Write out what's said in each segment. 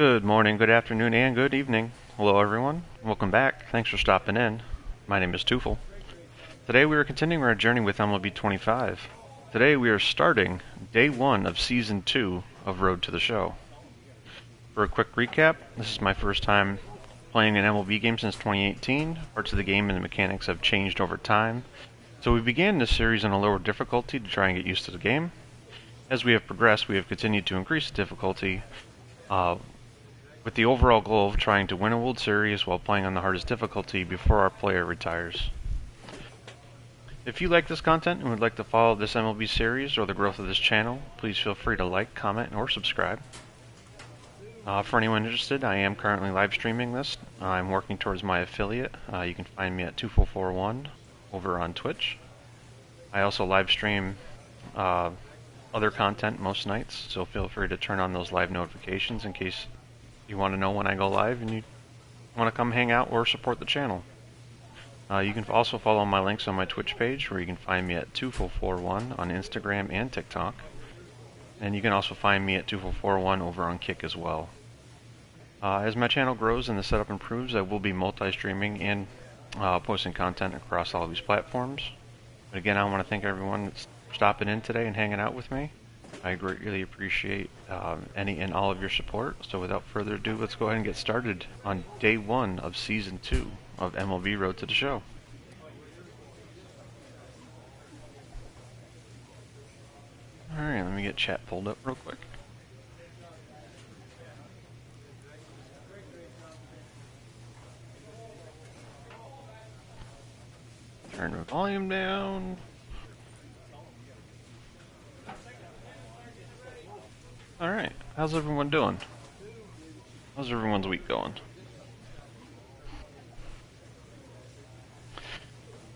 Good morning, good afternoon, and good evening. Hello, everyone. Welcome back. Thanks for stopping in. My name is Tufel. Today we are continuing our journey with MLB 25. Today we are starting day 1 of Season 2 of Road to the Show. For a quick recap, this is my first time playing an MLB game since 2018. Parts of the game and the mechanics have changed over time. So we began this series on a lower difficulty to try and get used to the game. As we have progressed, we have continued to increase the difficulty, with the overall goal of trying to win a World Series while playing on the hardest difficulty before our player retires. If you like this content and would like to follow this MLB series or the growth of this channel, please feel free to like, comment, or subscribe. For anyone interested, I am currently live streaming this. I'm working towards my affiliate. You can find me at 2441 over on Twitch. I also live stream other content most nights, so feel free to turn on those live notifications in case you want to know when I go live and you want to come hang out or support the channel. You can also follow my links on my Twitch page, where you can find me at 2441 on Instagram and TikTok. And you can also find me at 2441 over on Kick as well. As my channel grows and the setup improves, I will be multi-streaming and posting content across all these platforms. But again, I want to thank everyone that's stopping in today and hanging out with me. I greatly appreciate any and all of your support. So without further ado, let's go ahead and get started on day 1 of Season 2 of MLB Road to the Show. Alright, let me get chat pulled up real quick. Turn the volume down. Alright, how's everyone doing? How's everyone's week going?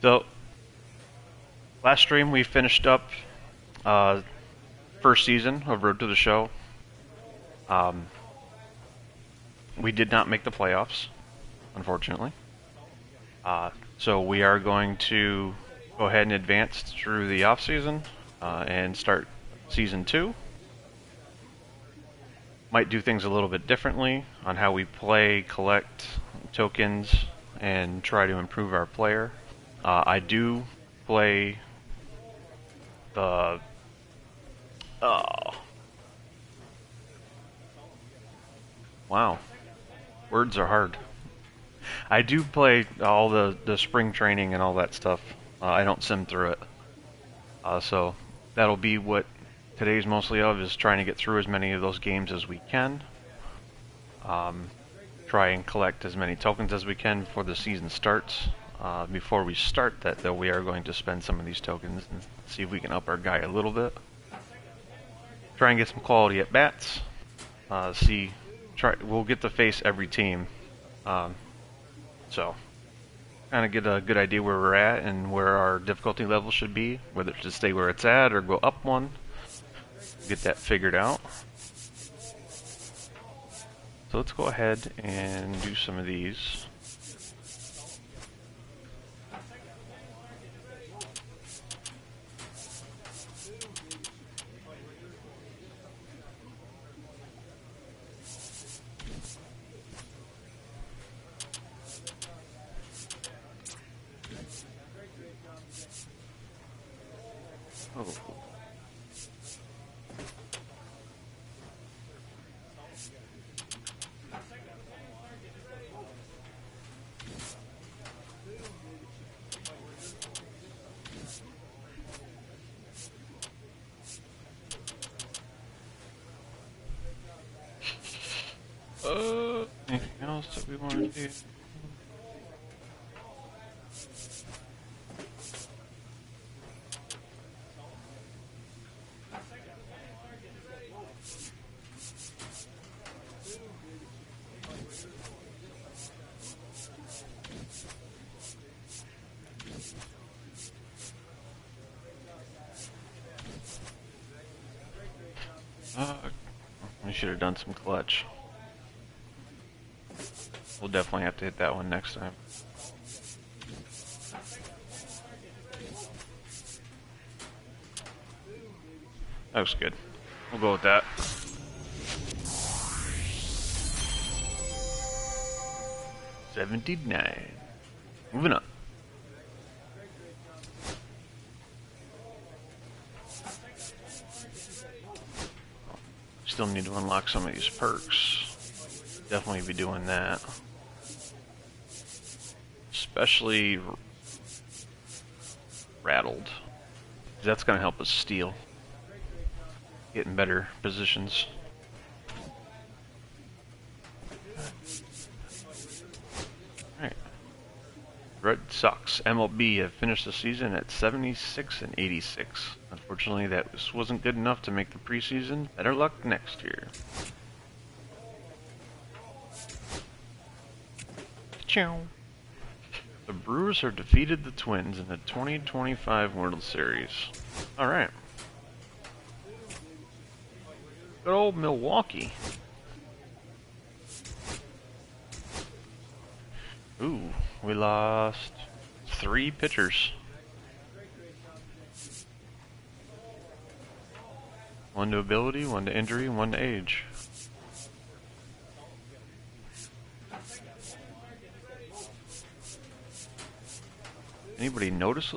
So, last stream we finished up first season of Road to the Show. We did not make the playoffs, unfortunately. So we are going to go ahead and advance through the off season and start Season 2. Might do things a little bit differently on how we play, collect tokens, and try to improve our player. I do play the... Wow. Words are hard. I do play all the spring training and all that stuff. I don't sim through it. So that'll be what today's mostly of, is trying to get through as many of those games as we can. Try and collect as many tokens as we can before the season starts. Before we start that, though, we are going to spend some of these tokens and see if we can up our guy a little bit. Try and get some quality at bats. We'll get to face every team. So kind of get a good idea where we're at and where our difficulty level should be, whether it should stay where it's at or go up one. Get that figured out. So let's go ahead and do some of these. Oh. Anything else that we want to do? We should have done some clutch. We'll definitely have to hit that one next time. That was good. We'll go with that. 79. Moving up. Still need to unlock some of these perks. Definitely be doing that. Especially rattled. That's going to help us steal. Get in better positions. Alright. Red Sox MLB have finished the season at 76 and 86. Unfortunately, that wasn't good enough to make the preseason. Better luck next year. Ciao. The Brewers have defeated the Twins in the 2025 World Series. Alright. Good old Milwaukee. Ooh, we lost 3 pitchers. 1 to ability, 1 to injury, 1 to age. Anybody notice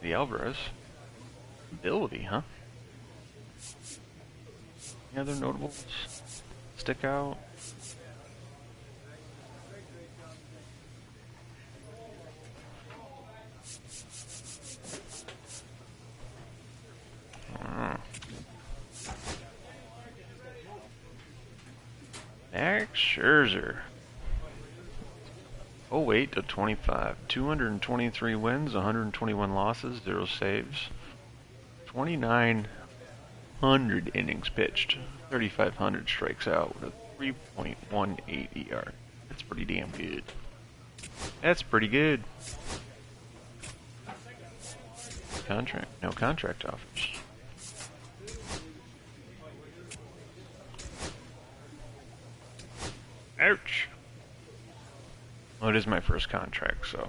the Alvarez ability, huh? Any other notables stick out? Max Scherzer. 08 to 25. 223 wins, 121 losses, 0 saves. 2,900 innings pitched. 3,500 strikes out with a 3.18 ER. That's pretty damn good. That's pretty good. Contract. No contract offers. Ouch. Well, it is my first contract, so.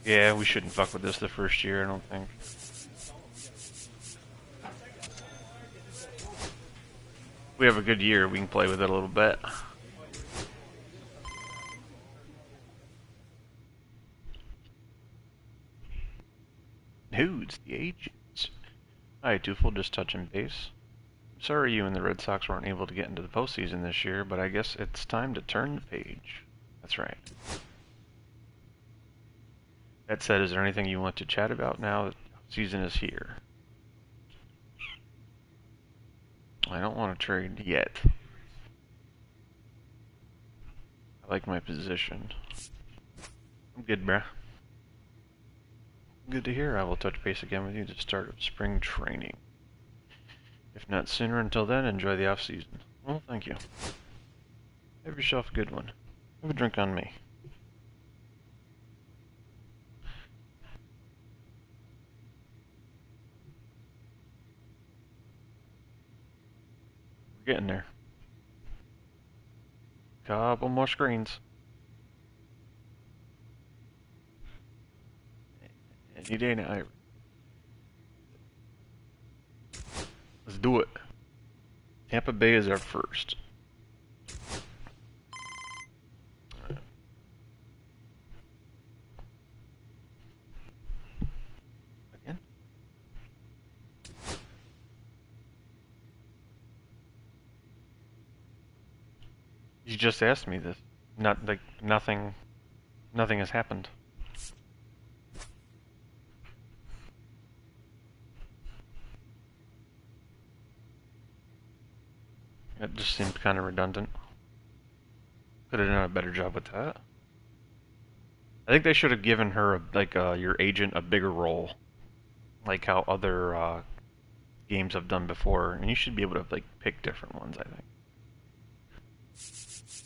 Yeah, we shouldn't fuck with this the first year, I don't think. If we have a good year, we can play with it a little bit. Who's the agents? Hi, Tufel, just touching base. Sorry you and the Red Sox weren't able to get into the postseason this year, but I guess it's time to turn the page. That's right. That said, is there anything you want to chat about now that the season is here? I don't want to trade yet. I like my position. I'm good, bruh. Good to hear. I will touch base again with you to start spring training. If not sooner, until then, enjoy the off-season. Well, thank you. Have yourself a good one. Have a drink on me. We're getting there. Couple more screens. Any day now. Let's do it. Tampa Bay is our first. Again? You just asked me this. Not like nothing has happened. That just seemed kind of redundant. Could have done a better job with that. I think they should have given her, your agent, a bigger role. Like how other games have done before. And you should be able to, pick different ones, I think.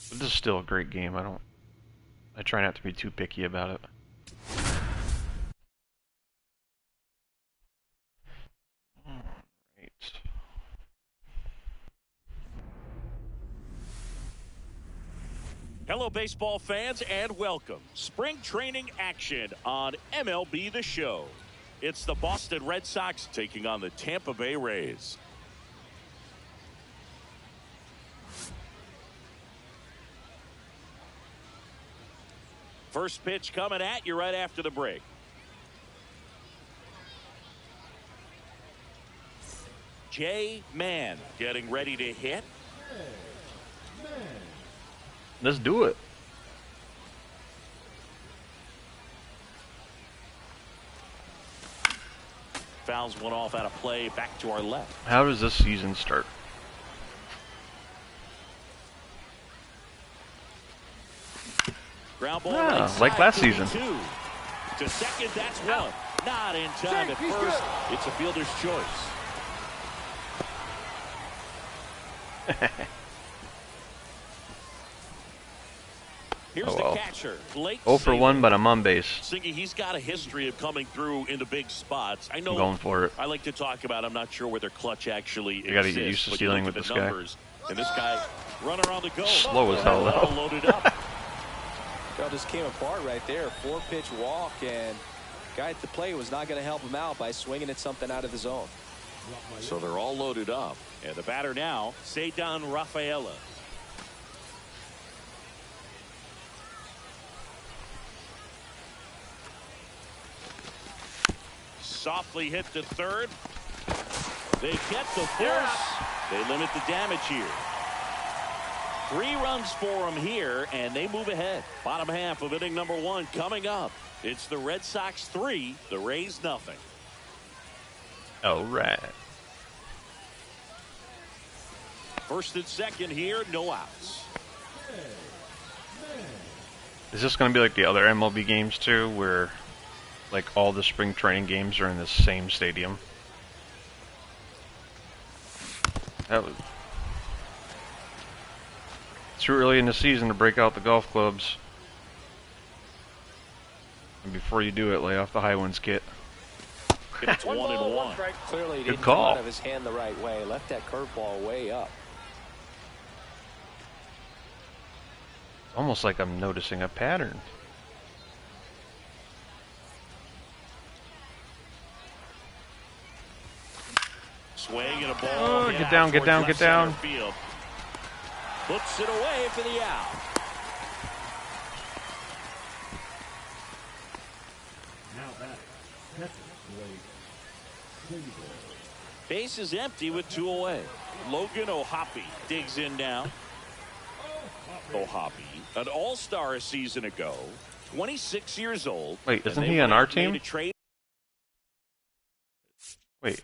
But this is still a great game. I try not to be too picky about it. Hello, baseball fans, and welcome. Spring training action on MLB The Show. It's the Boston Red Sox taking on the Tampa Bay Rays. First pitch coming at you right after the break. Jay Mann getting ready to hit. Let's do it. Fouls one off out of play, back to our left. How does this season start? Ground ball Yeah, right like side, last could be season. two. To second, that's one. Not in time at first. It's a fielder's choice. Here's the catcher, Blake 0 for 1, but I'm on base. Singy, he's got a history of coming through into big spots. I know. I'm going for it. I like to talk about. I'm not sure whether clutch actually exists. You got to get used to but stealing you with look this at the guy. numbers, and this guy runner on the go. Slow as hell All though. loaded up. Well, just came apart right there. 4-pitch walk, and guy at the plate was not going to help him out by swinging at something out of the zone. So they're all loaded up, and the batter now, Ceddanne Rafaela. Softly hit to third. They get the force. They limit the damage here. 3 runs for them here, and they move ahead. Bottom half of inning number 1 coming up. It's the Red Sox 3, the Rays nothing. All right. First and second here, no outs. Is this going to be like the other MLB games too, where like all the spring training games are in the same stadium? That was too early in the season to break out the golf clubs. And before you do it, lay off the high winds kit. It's 1-1. Clearly, he Good didn't call. come out of his hand the right way. Left that curveball way up. Almost like I'm noticing a pattern. Swing and a ball. Oh, hit get out down, get towards down, left get down. center field. Puts it away for the out. Base is empty with 2 away. Logan O'Hoppe digs in now. O'Hoppe, an all-star a season ago, 26 years old. Wait, isn't and he they on our made team? a trade. Wait.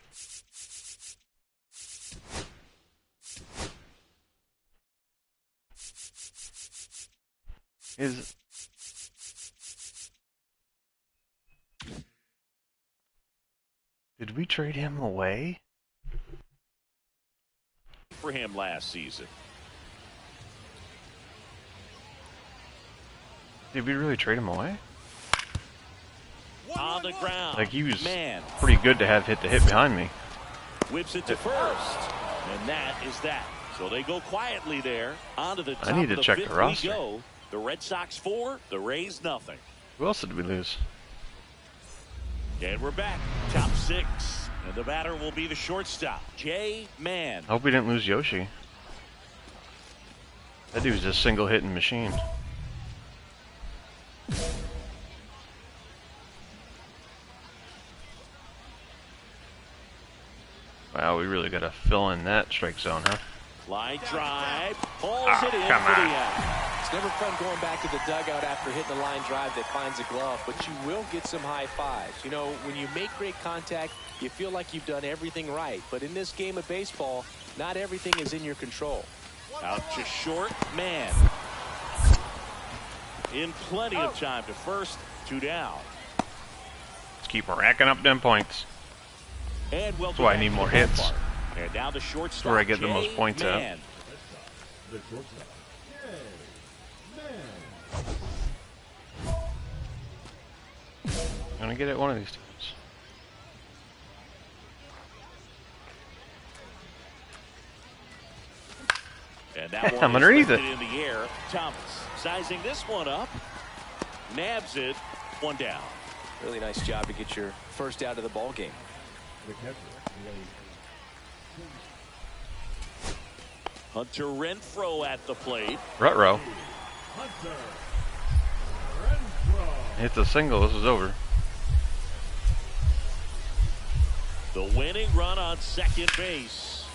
Did we trade him away? For him last season. Did we really trade him away? On the ground. Like, he was Man pretty good to have hit the hit behind me. whips it to first. And that is that. So they go quietly there. Onto the top I need to of the check the fifth roster. we go. The Red Sox 4, the Rays nothing. Who else did we lose? And we're back. Top 6. And the batter will be the shortstop, Jay Mann. I hope we didn't lose Yoshi. That dude's a single hitting machine. Wow, we really gotta fill in that strike zone, huh? Line drive. Pulls it in come for the on. out. It's never fun going back to the dugout after hitting a line drive that finds a glove, but you will get some high fives. You know, when you make great contact, you feel like you've done everything right. But in this game of baseball, not everything is in your control. Out to short, man. In plenty of time to first, 2 down. Let's keep racking up them points. And welcome That's why I back need to more the hits. ballpark. And now the shortstop, where I get the most Jay points at. Mann. I'm gonna get it one of these times. And that one I'm is underneath lifted it. in the air. Thomas sizing this one up. Nabs it. 1 down. Really nice job to get your first out of the ball game. Hunter Renfroe at the plate. Rutrow. Hits a single. This is over. The winning run on second base.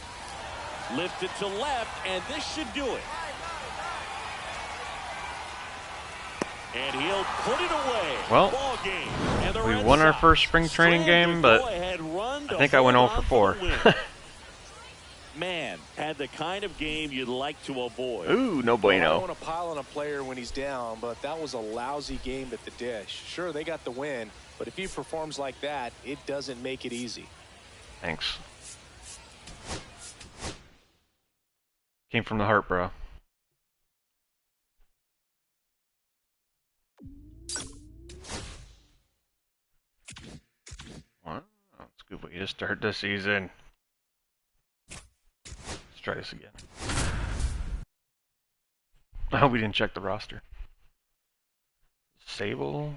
Lifted to left, and this should do it. And he'll put it away. Well, ball game. And the we Red won our Sox first spring training game, but I think I went 0 for 4. Man, had the kind of game you'd like to avoid. Ooh, no Well, I don't bueno. want to pile on a player when he's down, but that was a lousy game at the dish. Sure, they got the win, but if he performs like that, it doesn't make it easy. Thanks. Came from the heart, bro. Well, that's a good way to start the season. Let's try this again. Oh, we didn't check the roster. Sable.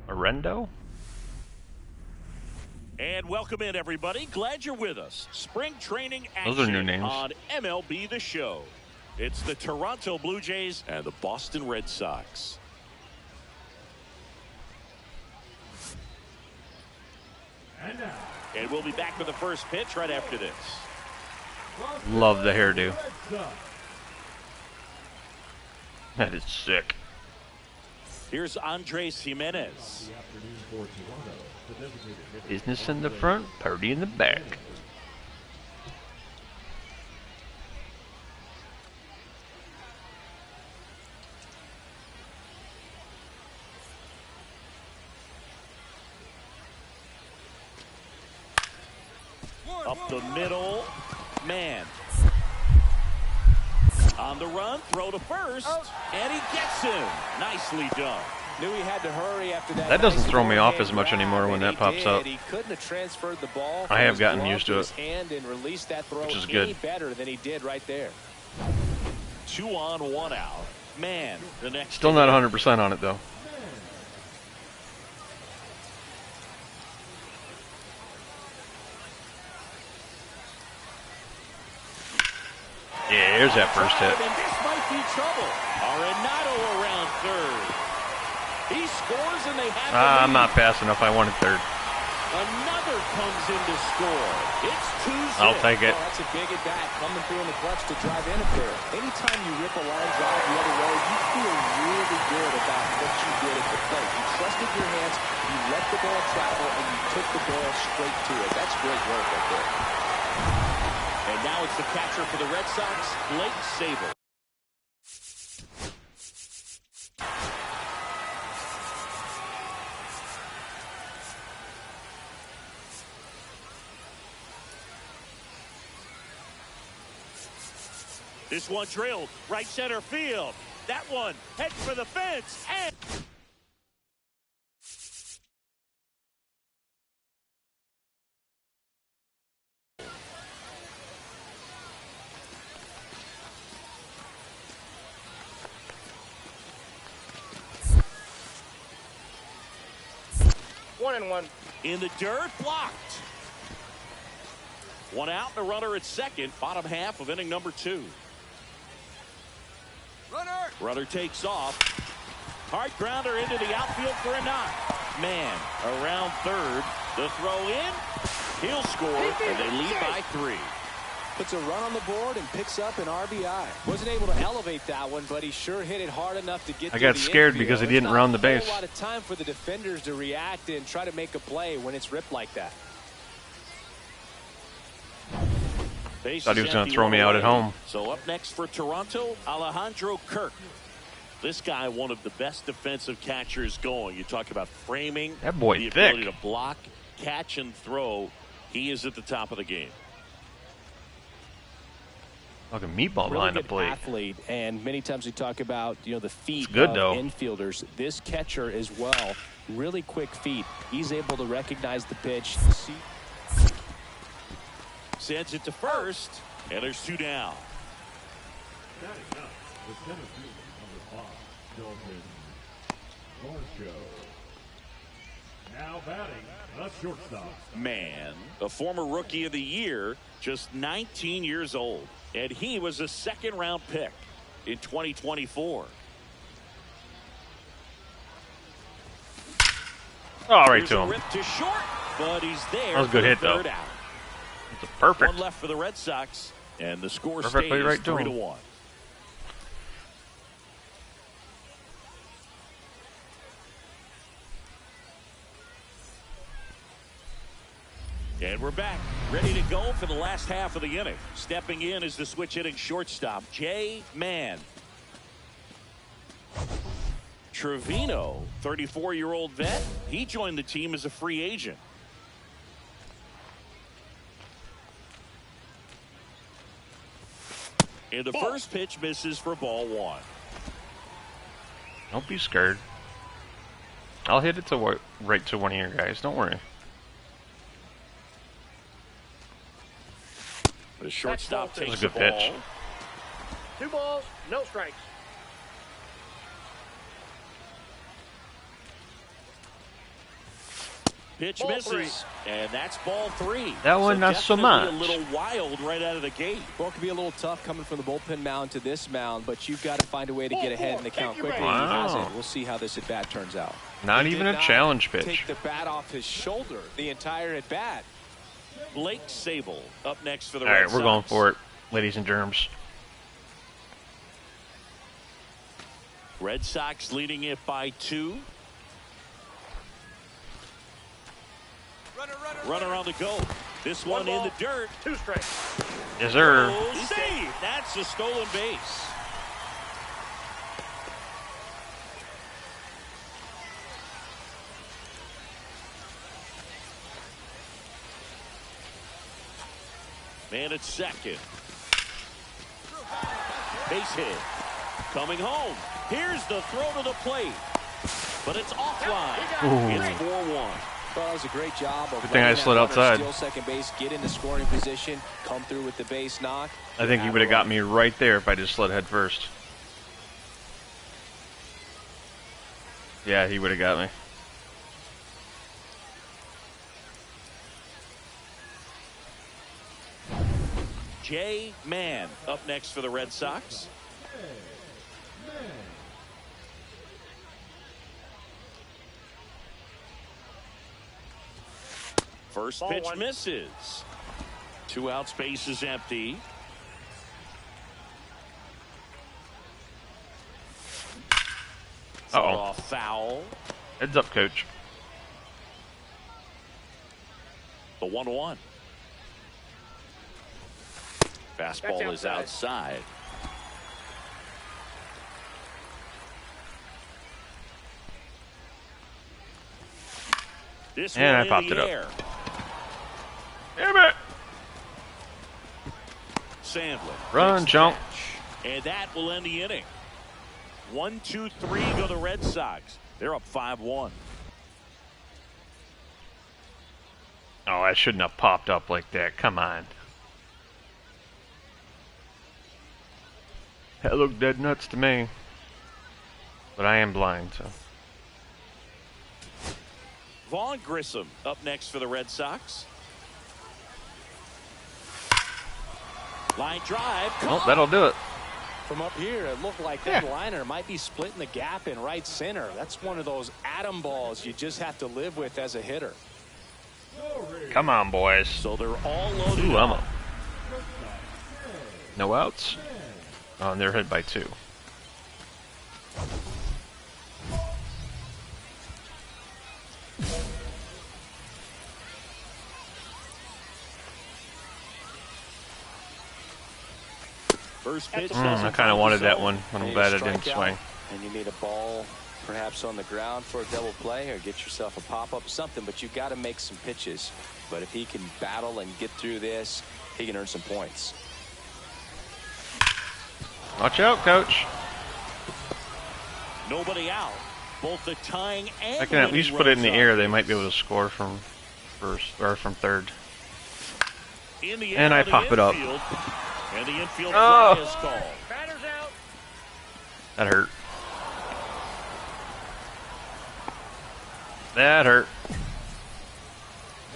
Arendo? And welcome in, everybody. Glad you're with us. Spring training action Those are new names. on MLB The Show. It's the Toronto Blue Jays and the Boston Red Sox. And we'll be back with the first pitch right after this. Love the hairdo. That is sick. Here's Andres Jimenez. Business in the front, party in the back. Up the middle. Man. On the run, throw to first, and he gets him. Nicely done. Knew he had to hurry after that. That doesn't nice throw me off forehand as much grab, anymore when and that he pops did. up. He couldn't have transferred the ball. I have from his gotten glove used to his it. hand and released that throw Which is any good. better than he did right there. 2 on, 1 out. Man, the next. Still not 100% on it, though. Yeah, there's that first hit. And this might be trouble. Arenado around third. He scores and they have the I'm lead. not fast enough. I wanted third. Another comes in to score. It's 2-0. I'll take it. Oh, that's a big at bat coming through in the clutch to drive in up there. Anytime you rip a line drive the other way, you feel really good about what you did at the plate. You trusted your hands, you let the ball travel, and you took the ball straight to it. That's great work right there. And now it's the catcher for the Red Sox, Blake Sabol. This one drilled right center field. That one heads for the fence and. One and one. In the dirt, blocked. 1 out, the runner at second, bottom half of inning number 2. Runner takes off. Hard grounder into the outfield for a knock. Man, around third. The throw in. He'll score, and they lead by 3. Puts a run on the board and picks up an RBI. Wasn't able to elevate that one, but he sure hit it hard enough to get I through got the scared infield. because he There's didn't not round the a whole base. lot of time for the defenders to react and try to make a play when it's ripped like that. Thought he was going to throw me out at home. So up next for Toronto, Alejandro Kirk. This guy, one of the best defensive catchers going. You talk about framing, That boy the thick. ability to block, catch, and throw. He is at the top of the game. Like a meatball Really behind the good plate. athlete, and many times we talk about the feet It's good, of though. infielders. This catcher as well, really quick feet. He's able to recognize the pitch. See. Sends it to first, and there's 2 down. Now batting, a shortstop. Man, a former Rookie of the Year, just 19 years old, and he was a second-round pick in 2024. Oh, right Here's to a him. rip to short, but he's there. That was a good for hit, the third though. out. It's a perfect. One left for the Red Sox, and the score Perfectly stays right to him. 3-1. And we're back, ready to go for the last half of the inning. Stepping in is the switch hitting shortstop, Jay Mann. Trevino, 34-year-old vet, he joined the team as a free agent. And the first pitch misses for ball one. Don't be scared. I'll hit it to right to one of your guys. Don't worry. The shortstop That was takes a the good ball. pitch. 2 balls, no strikes. Pitch Ball misses, and that's ball 3. That one not so definitely much. A little wild right out of the gate. Well, it can be a little tough coming from the bullpen mound to this mound, but you've got to find a way to get ahead in the count quickly. Wow. And he hasn't. We'll see how this at bat turns out. Not He even did a not challenge pitch. Take the bat off his shoulder the entire at bat. Blake Sable up next for the All Red right, we're Sox. going for it, ladies and germs. Red Sox leading it by 2. Runner on the go. This one in the dirt. 2 strikes. Yes, sir. Oh, save. That's a stolen base. Man at second. Base hit. Coming home. Here's the throw to the plate. But it's offline. It's 4-1. Well, that was a great job of Good thing I letting that slid runner outside. steal second base, get into scoring position, come through with the base knock. I think he would have got me right there if I just slid head first. Yeah, he would have got me. Jay Mann up next for the Red Sox. First pitch misses. 2 outs, base is empty. Uh-oh. Off foul. Heads up, coach. The 1-1. Fastball is outside. This And one I in popped the it up. air. Damn it! Sandlin. Run, makes the jump. catch. And that will end the inning. 1, 2, 3 go the Red Sox. They're up 5-1. Oh, I shouldn't have popped up like that. Come on. That looked dead nuts to me. But I am blind, so. Vaughn Grissom up next for the Red Sox. Line drive. Oh, that'll do it. From up here, it looked like that liner might be splitting the gap in right center. That's one of those atom balls you just have to live with as a hitter. Come on, boys. So they're all loaded Ooh, I'm up. up. No outs. Oh, and they're hit by 2. First pitch. I kind of wanted that one. I'm glad it didn't swing. And you need a ball perhaps on the ground for a double play or get yourself a pop-up, something, but you've got to make some pitches. But if he can battle and get through this, he can earn some points. Watch out, coach. Nobody out. Both the tying and I can at least put it in the winning air. runs They up. might be able to score from first or from third. In the And air I to pop it up. infield. And the infield Oh. fly is called. Batter's out. That hurt. That hurt.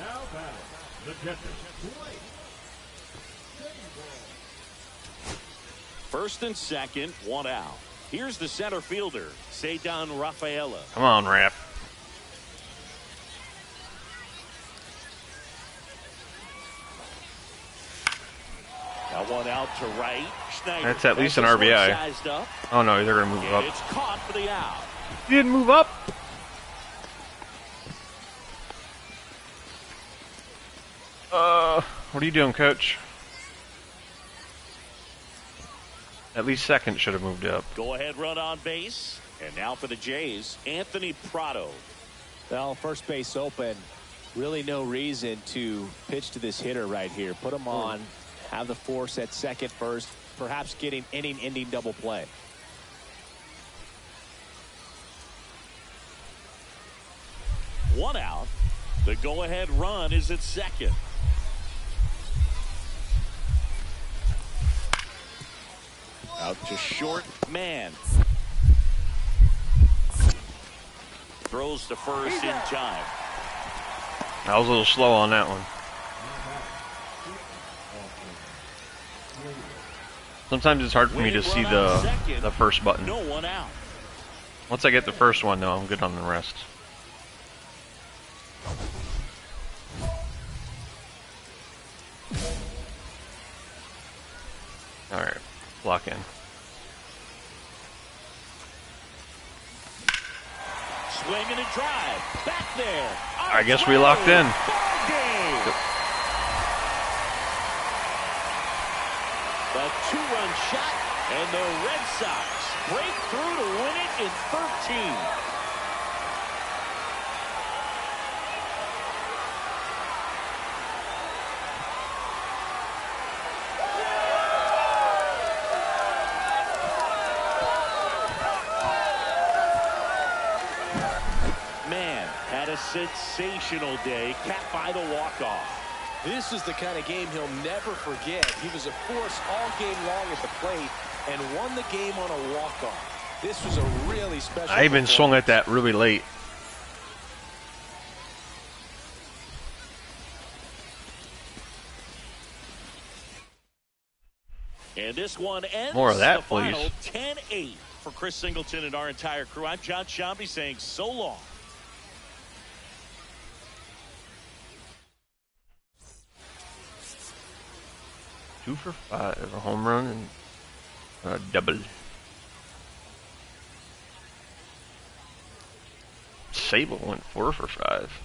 Now batting, the catcher, Blake. First and second, 1 out. Here's the center fielder, Cedar Rafaela. Come on, Rap. Now one out to right. Schneider. That's at least an As this one RBI. sized up, Oh no, they're gonna move and up. it's caught for the out. He didn't move up. What are you doing, coach? At least second should have moved up. Go ahead run on base. And now for the Jays, Anthony Prado. Well, first base open. Really no reason to pitch to this hitter right here. Put him on. Have the force at second first. Perhaps getting inning-ending double play. One out. The go-ahead run is at second. Out to short, man. Throws to first in time. I was a little slow on that one. Sometimes it's hard for me to see the first button. No one out. Once I get the first one, though, I'm good on the rest. Alright, lock in. Swing and a drive. Back there. I guess we locked in. Ball game. A two-run shot, and the Red Sox break through to win it in 13. Man, had a sensational day, capped by the walk-off. This is the kind of game he'll never forget. He was a force all game long at the plate and won the game on a walk-off. This was a really special I even swung at that really late. And this one ends More of that, the final please. 10-8 for Chris Singleton and our entire crew. I'm John Shambi saying so long. Two for 5, a home run and a double. Sable went 4 for 5.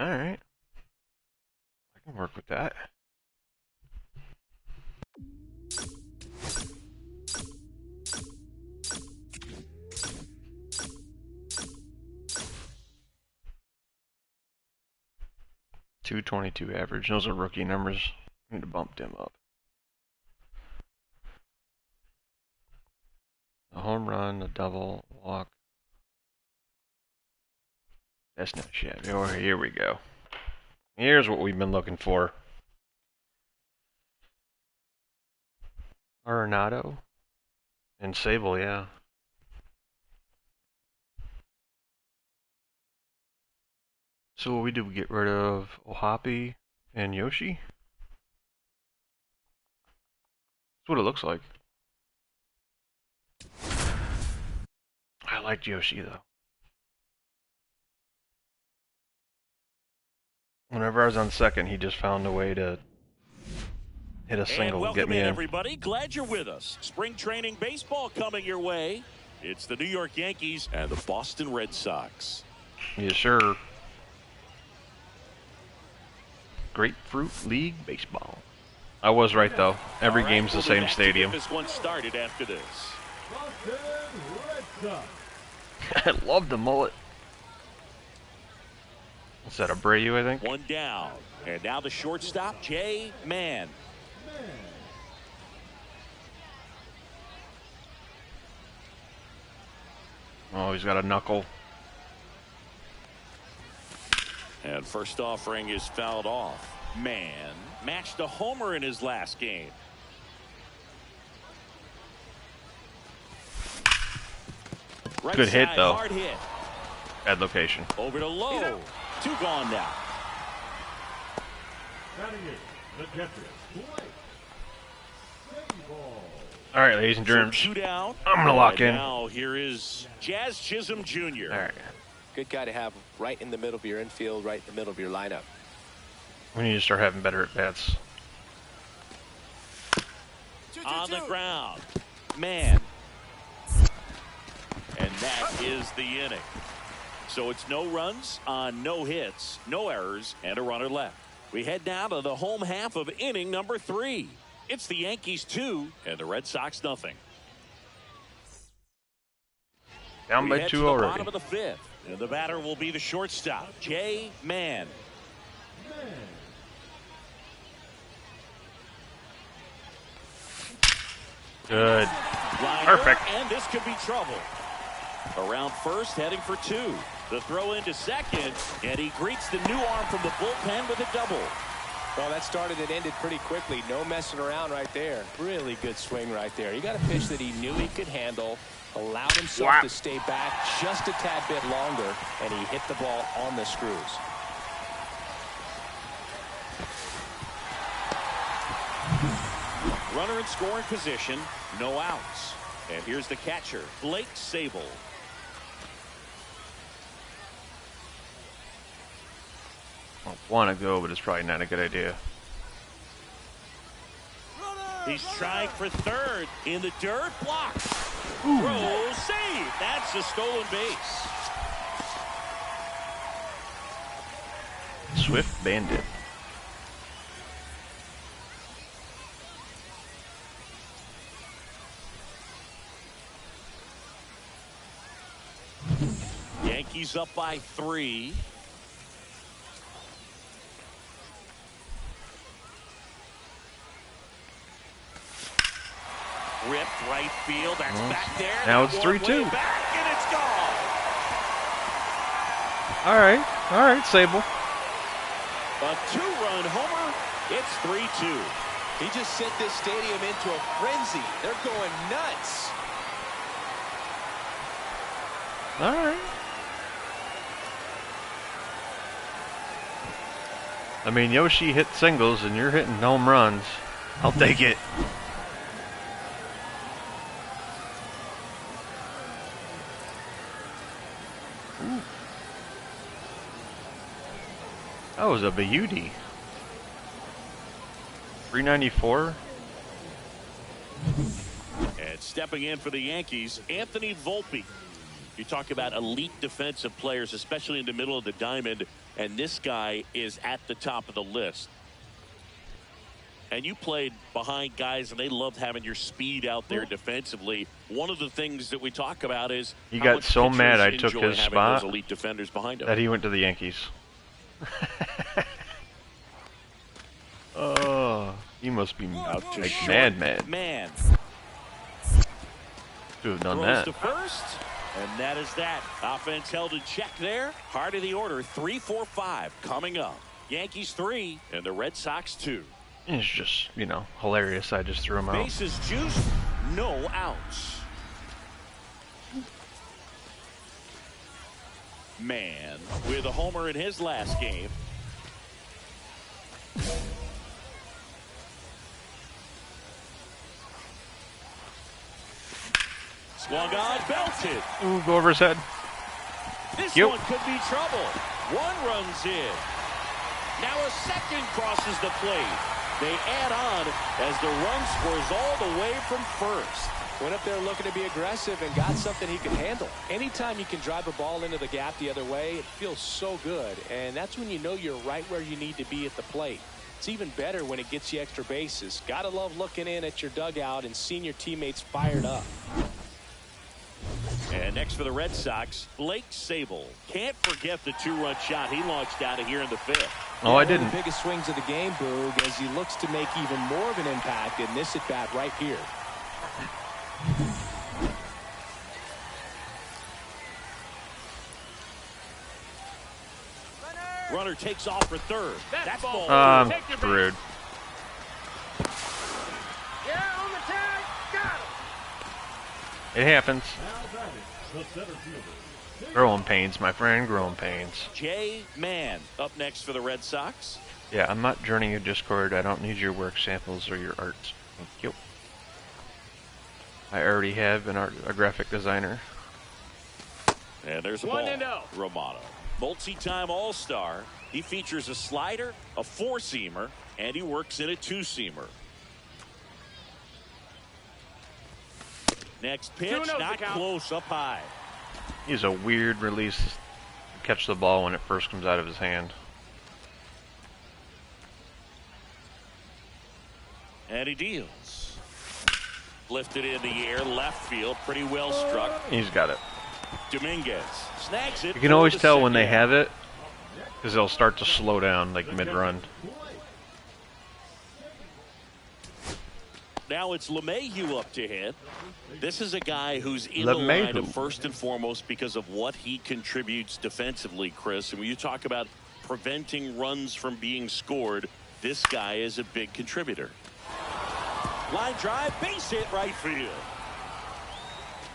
Alright. I can work with that. .222 average. Those are rookie numbers. I need to bump them up. A home run, a double, walk. That's not shabby. Oh, here we go. Here's what we've been looking for. Arenado and Sable, yeah. So what we do, we get rid of Ohapi and Yoshi? That's what it looks like. I liked Yoshi, though. Whenever I was on second, he just found a way to hit a single and get me in. Everybody. Glad you're with us. Spring training baseball coming your way. It's the New York Yankees and the Boston Red Sox. Yes, sir. Grapefruit League Baseball. I was right, though. Every game's the same stadium. This one started after this. Boston Red Sox. I love the mullet. Is that Abreu, I think? One down. And now the shortstop, Jay Mann. Oh, he's got a knuckle. And first offering is fouled off. Mann matched a homer in his last game. Right Good hit, side, though. Hard hit. Bad location. Over to Lowe. 2 gone now. Batting it, the catcher, Blake Snowball. All right, ladies and germs. So 2 down. I'm going to lock And in. now here is Jazz Chisholm Jr. All right. Good guy to have right in the middle of your infield, right in the middle of your lineup. We need to start having better at bats. On the ground. Man. And that is the inning. So it's no runs on no hits, no errors, and a runner left. We head now to the home half of inning number 3. It's the Yankees 2 and the Red Sox nothing. Down by 2 already. Bottom of the 5th. And the batter will be the shortstop, Jay Mann. Good. Liner, Perfect. and this could be trouble. Around first, heading for 2. The throw into second, and he greets the new arm from the bullpen with a double. Well, that started and ended pretty quickly. No messing around right there. Really good swing right there. He got a pitch that he knew he could handle, allowed himself to stay back just a tad bit longer, and he hit the ball on the screws. Runner in scoring position, no outs. And here's the catcher, Blake Sabol. I want to go, but it's probably not a good idea. He's trying for third in the dirt, blocked. Throw, save. That's a stolen base. Swift Bandit. Yankees up by 3. Ripped right field. That's back there. Now it's One 3-2. way back, and it's gone. All right, Sable. A 2-run homer. It's 3-2. He just sent this stadium into a frenzy. They're going nuts. All right. I mean, Yoshi hit singles, and you're hitting home runs. I'll take it. Ooh. That was a beauty. 394. And stepping in for the Yankees, Anthony Volpe. You talk about elite defensive players, especially in the middle of the diamond, and this guy is at the top of the list. And you played behind guys, and they loved having your speed out there defensively. One of the things that we talk about is He how got much so mad pitchers I took enjoy his having spot those elite defenders behind him. that he went to the Yankees. Oh, he must be Out to like short. mad. Man To have done throws that. to first, and that is that. Offense held in check there. Heart of the order, 3-4-5 coming up. Yankees 3 and the Red Sox 2. It's just, you know, hilarious. I just threw him out. Bases juiced, no outs. Man with a homer in his last game. Swung on, belted. Ooh, go over his head. This Yep. one could be trouble. One runs in. Now a second crosses the plate. They add on as the run scores all the way from first. Went up there looking to be aggressive and got something he could handle. Anytime you can drive a ball into the gap the other way, it feels so good. And that's when you know you're right where you need to be at the plate. It's even better when it gets you extra bases. Gotta love looking in at your dugout and seeing your teammates fired up. And next for the Red Sox, Blake Sabol. Can't forget the 2-run shot he launched out of here in the 5th. Oh, I One of didn't. the biggest swings of the game, Boog, as he looks to make even more of an impact in this at-bat right here. Runner takes off for third. That's ball. Take your Screwed. Yeah, on the tag. Got him. It happens. Now batting, the center fielder. Growing pains, my friend. Growing pains. Jay Mann up next for the Red Sox. Yeah, I'm not joining your Discord. I don't need your work samples or your arts. Thank you. I already have a graphic designer. And there's a 1-0. ball. Romano. Multi-time All-Star. He features a slider, a four-seamer, and he works in a two-seamer. Next pitch, not close, up high. He's a weird release to catch the ball when it first comes out of his hand. And he deals. Lifted in the air, left field, pretty well struck. He's got it. Dominguez snags it. You can always tell when they have it, because they'll start to slow down, like mid-run. Now it's LeMahieu up to hit. This is a guy who's in the lineup first and foremost because of what he contributes defensively, Chris. And when you talk about preventing runs from being scored, this guy is a big contributor. Line drive, base hit, right field.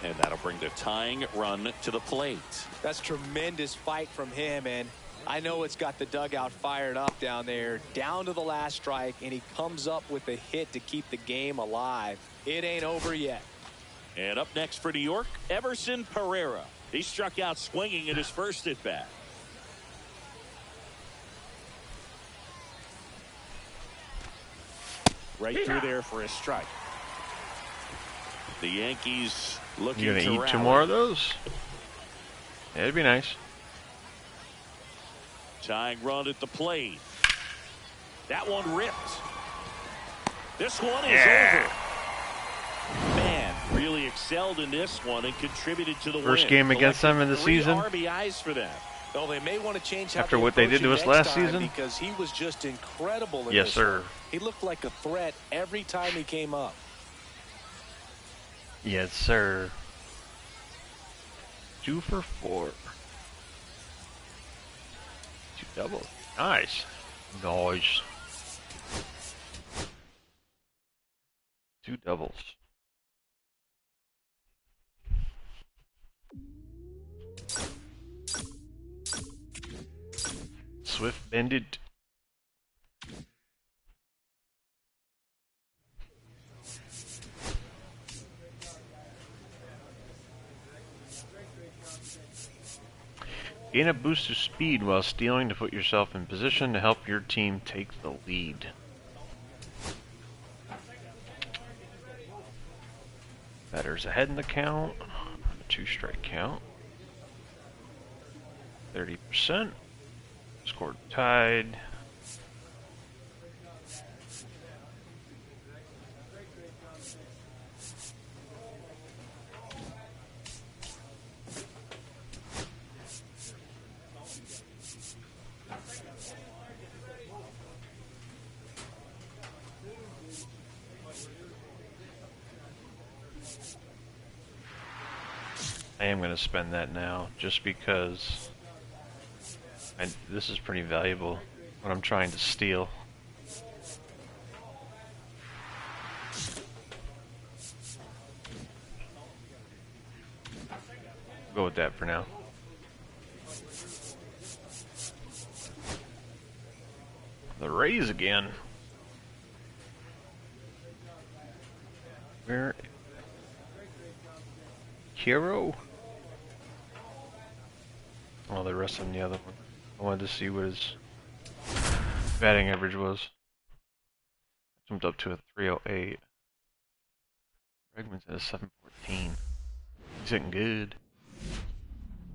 And that'll bring the tying run to the plate. That's tremendous fight from him, and I know it's got the dugout fired up down there, down to the last strike, and he comes up with a hit to keep the game alive. It ain't over yet. And up next for New York, Everson Pereira. He struck out swinging in his first at bat. Right through there for a strike. The Yankees looking to You gonna eat rally. 2 more of those? Yeah, it'd be nice. Tying run at the plate. That one ripped. This one is over. Man, really excelled in this one and contributed to the win. First game against them in the season. 3 RBIs for them. Well, they may want to change how After they what they did approach to him us next last time, season? because he was just incredible in Yes, this sir. one. He looked like a threat every time he came up. Yes, sir. 2 for 4. 2 doubles. Nice. Nice. 2 doubles. Swift bended. Gain a boost of speed while stealing to put yourself in position to help your team take the lead. Batter's ahead in the count. A 2-strike count. 30%. Scored tied. I am going to spend that now just because this is pretty valuable when I'm trying to steal. Go with that for now. The Rays again. Where? Hero? Oh, the rest of the other one. I wanted to see what his batting average was. Jumped up to a 308. Bregman's at a 714. He's hitting good.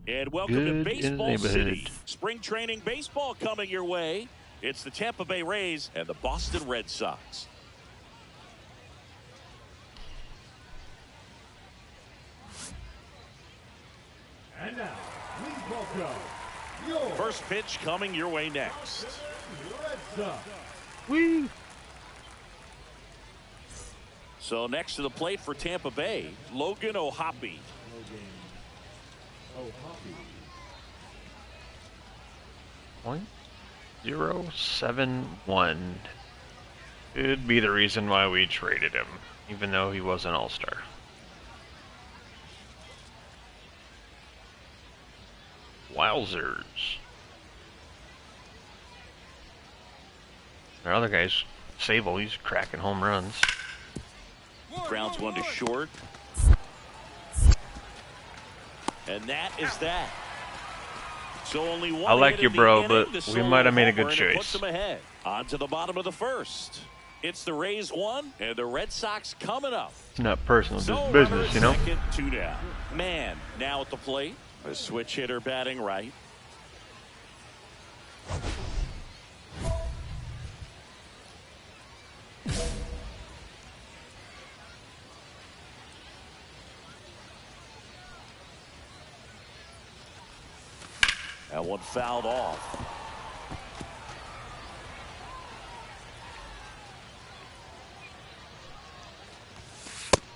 And welcome Good to in the Baseball neighborhood. City. Spring training baseball coming your way. It's the Tampa Bay Rays and the Boston Red Sox. And now, please welcome your First pitch coming your way next. Red Sox. Woo! So next to the plate for Tampa Bay, Logan O'Hoppe. .071 could be the reason why we traded him, even though he was an all-star. Wowzers. Our other guy's Sable, he's cracking home runs. Grounds one to short. And that is that. So only one I like hit you, in the bro, inning but to we solo might have made a homer, good and it choice. puts them ahead. On to the bottom of the first. It's the Rays 1 and the Red Sox coming up. It's not personal, So just runner business, at you know? second, 2 down. Man now at the plate. A switch hitter batting right. That one fouled off.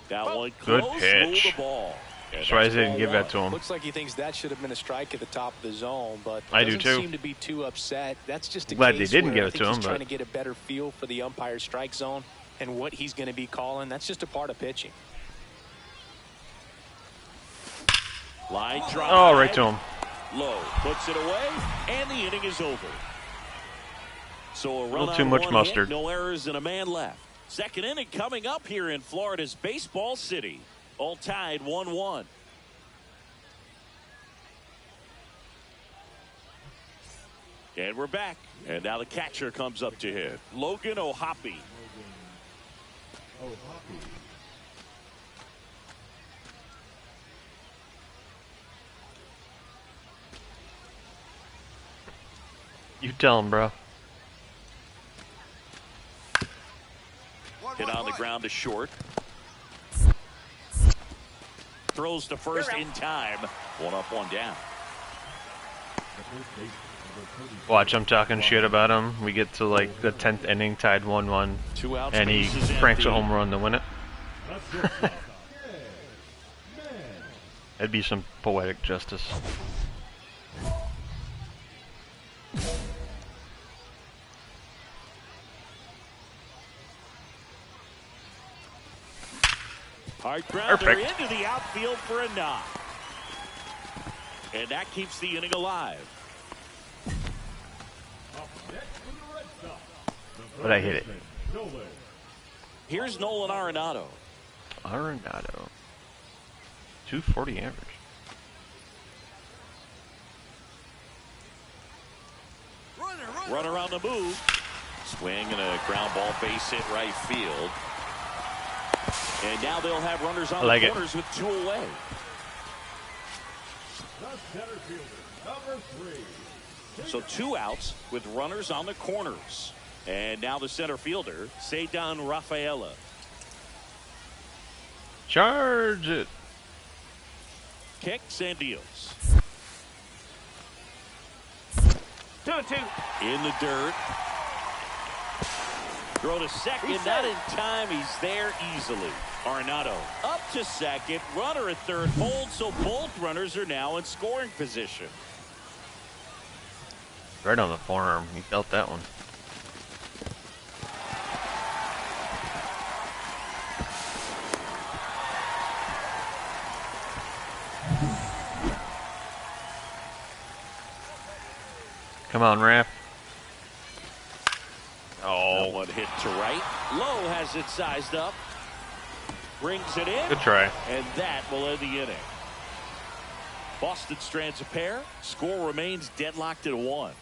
That one Good close, pitch. ruled the ball. And Surprised that's they didn't ball give that one. to him. Looks like he thinks that should have been a strike at the top of the zone, but I do doesn't too. seem to be too upset. That's just a Glad they case didn't where give I it think to he's him, trying but- to get a better feel for the umpire's strike zone and what he's going to be calling. That's just a part of pitching. Line drive. Oh, right to him. Low puts it away, and the inning is over. So a run little too on much one mustard. hit, no errors, and a man left. Second inning coming up here in Florida's Baseball City. All tied 1-1. And we're back. And now the catcher comes up to hit. Logan O'Hoppe. You tell him, bro. Hit on the ground to short. Throws to first in time. 1 up, 1 down. Watch, I'm talking shit about him. We get to like the 10th inning, tied 1-1, 2 outs. and he bases cranks a empty. home run to win it. That'd be some poetic justice. Hard grounder Perfect. into the outfield for a knock. And that keeps the inning alive. But I hit it. Here's Nolan Arenado. Arenado. 240 average. Runner on the move. Swing and a ground ball base hit right field. And now they'll have runners on like the it. corners with 2 away. The center fielder, number 3. So 2 outs with runners on the corners. And now the center fielder, Cedar Rafaela. Charge it. Kicks and deals. 2-2. In the dirt. Throw to second, not in time. He's there easily. Arenado up to second. Runner at third. Hold, so both runners are now in scoring position. Right on the forearm. He felt that one. Come on, Raph. That Oh, one hit to right. Lowe has it sized up. Brings it in. good try. And that will end the inning. Boston strands a pair. Score remains deadlocked at 1.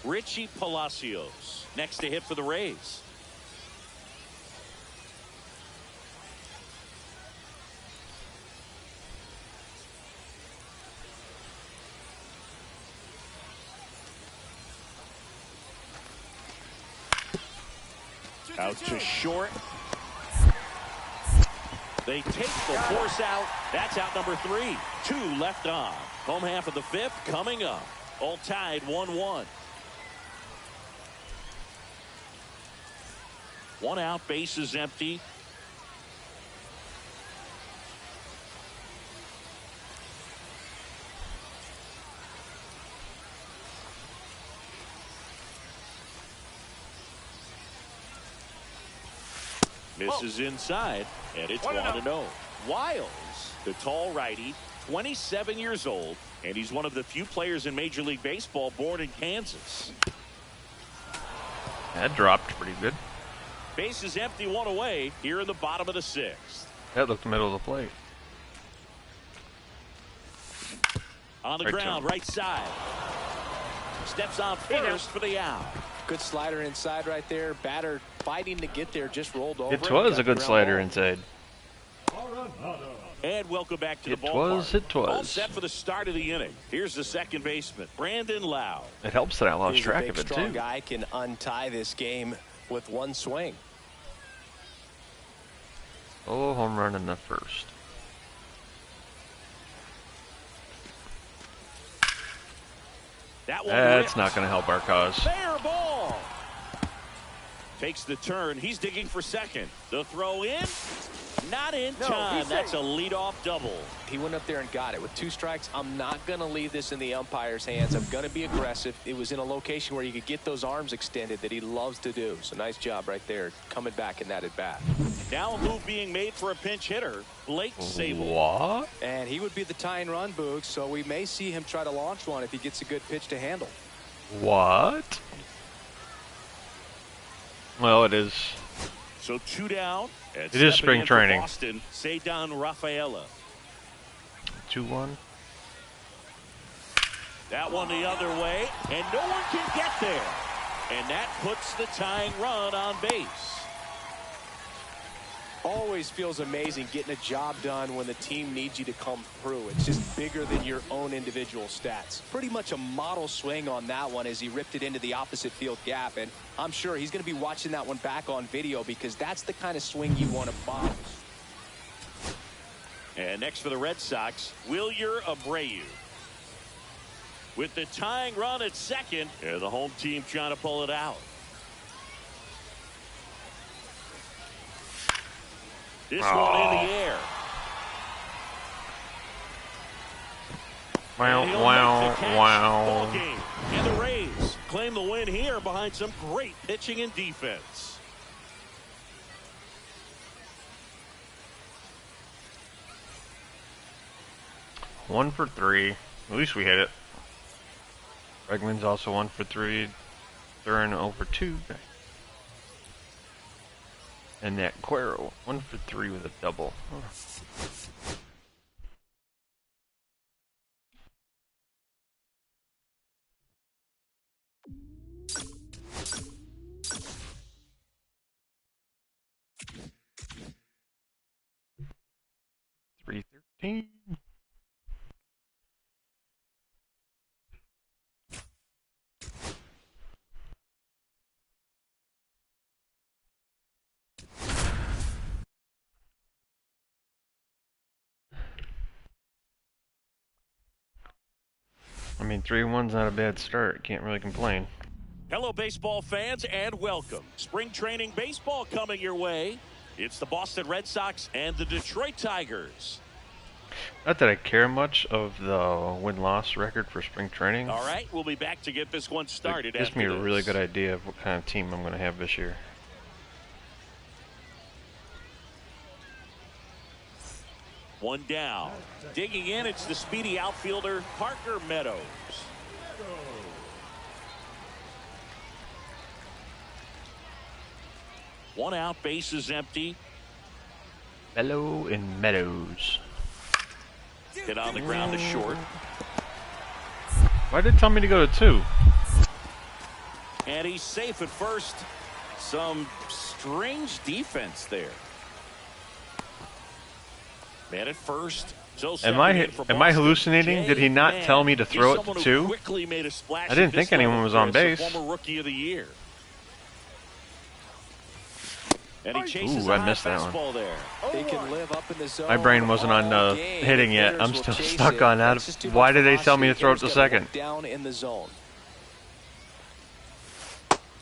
Richie Palacios next to hit for the Rays. Out to short. They take the force out. That's out number 3. 2 left on. Home half of the 5th coming up. All tied 1-1. 1 out, base is empty. Misses inside, and it's 1-0. Wiles, the tall righty, 27 years old, and he's one of the few players in Major League Baseball born in Kansas. That dropped pretty good. Base is empty, 1 away here in the bottom of the 6th. That looked middle of the plate. On the Right ground, to right side. Steps on first for the out. Good slider inside right there. Batter fighting to get there, just rolled over. It was got a good the ground slider ball. inside. And welcome back to the It ballpark. was. All set for the start of the inning. Here's the second baseman, Brandon Lowe. It helps that I lost He's a track big, of it strong too. guy can untie this game with one swing. Oh, home run in the first. That one That's ripped. not going to help our cause. Fair ball. Takes the turn. He's digging for second. The throw in. Not in time. he's That's a safe. leadoff double. He went up there and got it. With 2 strikes, I'm not going to leave this in the umpire's hands. I'm going to be aggressive. It was in a location where you could get those arms extended that he loves to do. So nice job right there, coming back in that at bat. Now a move being made for a pinch hitter, Blake Sable. What? And he would be the tying run, Boog, so we may see him try to launch one if he gets a good pitch to handle. What? Well, it is. So 2 down. And It is stepping spring in for training. Boston, Cedar Rafaela. 2-1. That one the other way, and no one can get there. And that puts the tying run on base. Always feels amazing getting a job done when the team needs you to come through. It's just bigger than your own individual stats. Pretty much a model swing on that one as he ripped it into the opposite field gap. And I'm sure he's going to be watching that one back on video because that's the kind of swing you want to bounce. And next for the Red Sox, Wilyer Abreu. With the tying run at second, and the home team trying to pull it out. This one in the air. Wow, And he'll wow, make the catch. wow. Ball game. And the Rays claim the win here behind some great pitching and defense. One for 3. At least we hit it. Bregman's also 1 for 3. Thurin 0 for 2. And that Cuero 1 for 3 with a double. Huh. $313. I mean, 3-1's not a bad start. Can't really complain. Hello, baseball fans, and welcome. Spring training baseball coming your way. It's the Boston Red Sox and the Detroit Tigers. Not that I care much of the win-loss record for spring training. All right, we'll be back to get this one started. It gives me a after really this. good idea of what kind of team I'm going to have this year. One down. Digging in, it's the speedy outfielder, Parker Meadows. One out, base is empty. Mellow and Meadows. Hit on the ground to short. Why did it tell me to go to 2? And he's safe at first. Some strange defense there. Man at first. So Am I stepping in for am I Boston, hallucinating? Jay Did he not Mann. tell me to He's throw it someone to who 2? quickly made a splash I didn't at think this anyone level was on as the base. Former rookie of the year. And he chases Ooh, a I high missed that one. fastball there. They can live up in the zone. My brain wasn't on all game. hitting yet. Hitters I'm will still chase stuck it. on that. That's just too Why much did they tell me to velocity. throw it to Hitters gotta second? look down in the zone.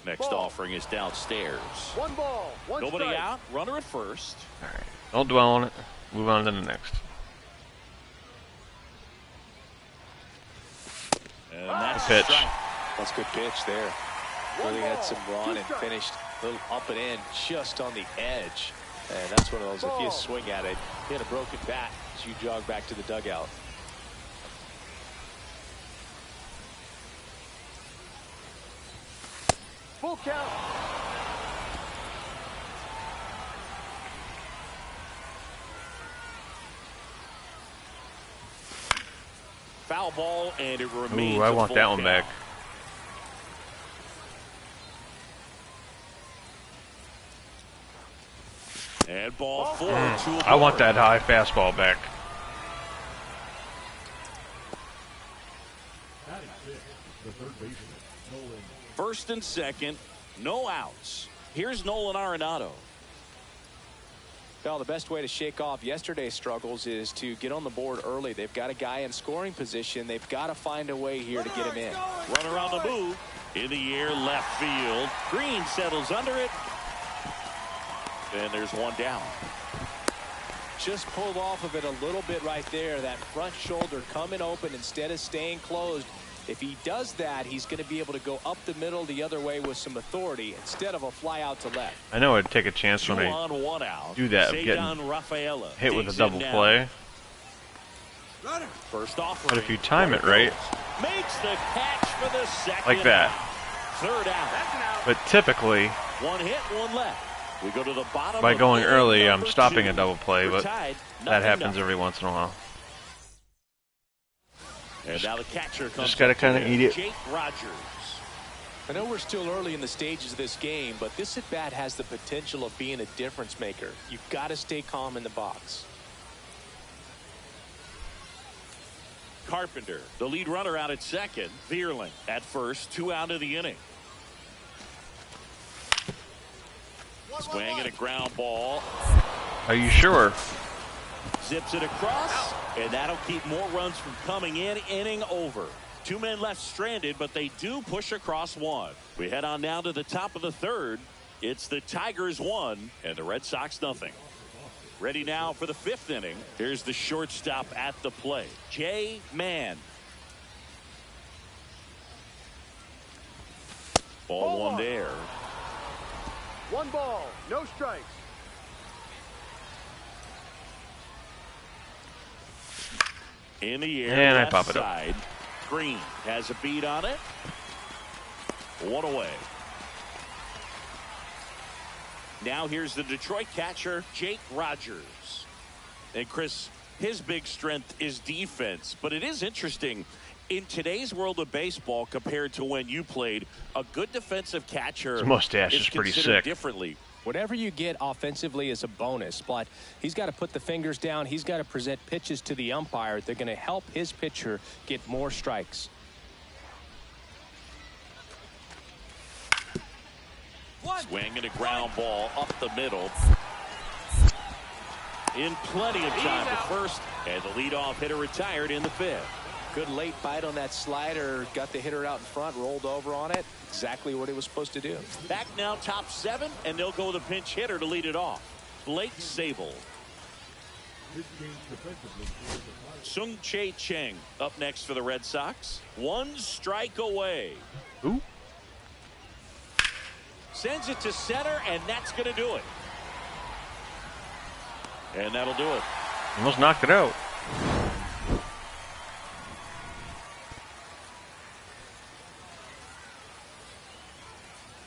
Next offering is downstairs. 1 ball, 1 Nobody strike. out. Runner at first. All right. Don't dwell on it. Move on to the next. And that's Pitch. strike. That's a good pitch there. One Really had ball, some 2 run and strikes. finished a little up and in just on the edge. And that's one of those, if you Ball. swing at it, hit a broken bat as you jog back to the dugout. Full count. foul ball, and it remains. Ooh, I want that one back. And ball 4. I want that high fastball back. The third baseman, Nolan. First and second, no outs. Here's Nolan Arenado. Well, the best way to shake off yesterday's struggles is to get on the board early. They've got a guy in scoring position. They've got to find a way here to get him in. Runner on the move. In the air, left field. Green settles under it. And there's one down. Just pulled off of it a little bit right there. That front shoulder coming open instead of staying closed. If he does that, he's going to be able to go up the middle the other way with some authority instead of a fly out to left. I know I'd take a chance when I one out. do that of getting hit with a double play. First off, But if you time it right, makes the catch for the second. like that. Third out. But typically, One hit, one left. We go to the bottom. by of going inning early, I'm number stopping 2. a double play, We're but tied, that happens 0-0. every once in a while. And now the catcher comes. Just gotta up kinda today, eat it. Jake Rogers. I know we're still early in the stages of this game, but this at bat has the potential of being a difference maker. You've got to stay calm in the box. Carpenter, the lead runner out at second. Vierling at first, 2 out of the inning. Swing and a ground ball. Are you sure? Zips it across, and that'll keep more runs from coming in. Inning over. 2 men left stranded, but they do push across one. We head on now to the top of the third. It's the Tigers 1 and the Red Sox nothing. Ready now for the 5th inning. Here's the shortstop at the plate, Jay Mann. Ball 1 there. 1 ball, no strikes. In the air, And I left pop it up. side. Green has a beat on it. 1 away. Now here's the Detroit catcher, Jake Rogers. And Chris, his big strength is defense, but it is interesting. In today's world of baseball, compared to when you played, a good defensive catcher His mustache is pretty considered sick. differently. Whatever you get offensively is a bonus, but he's got to put the fingers down. He's got to present pitches to the umpire. They're going to help his pitcher get more strikes. Swing and a ground ball up the middle. In plenty of time to first, and the leadoff hitter retired in the 5th. Good late bite on that slider. Got the hitter out in front, rolled over on it. Exactly what he was supposed to do. Back now, top 7, and they'll go with a pinch hitter to lead it off. Blake Sabol. This change defensively for the Tigers. Sung Chae Cheng up next for the Red Sox. 1 strike away. Ooh. Sends it to center, and that's going to do it. And that'll do it. Almost knocked it out.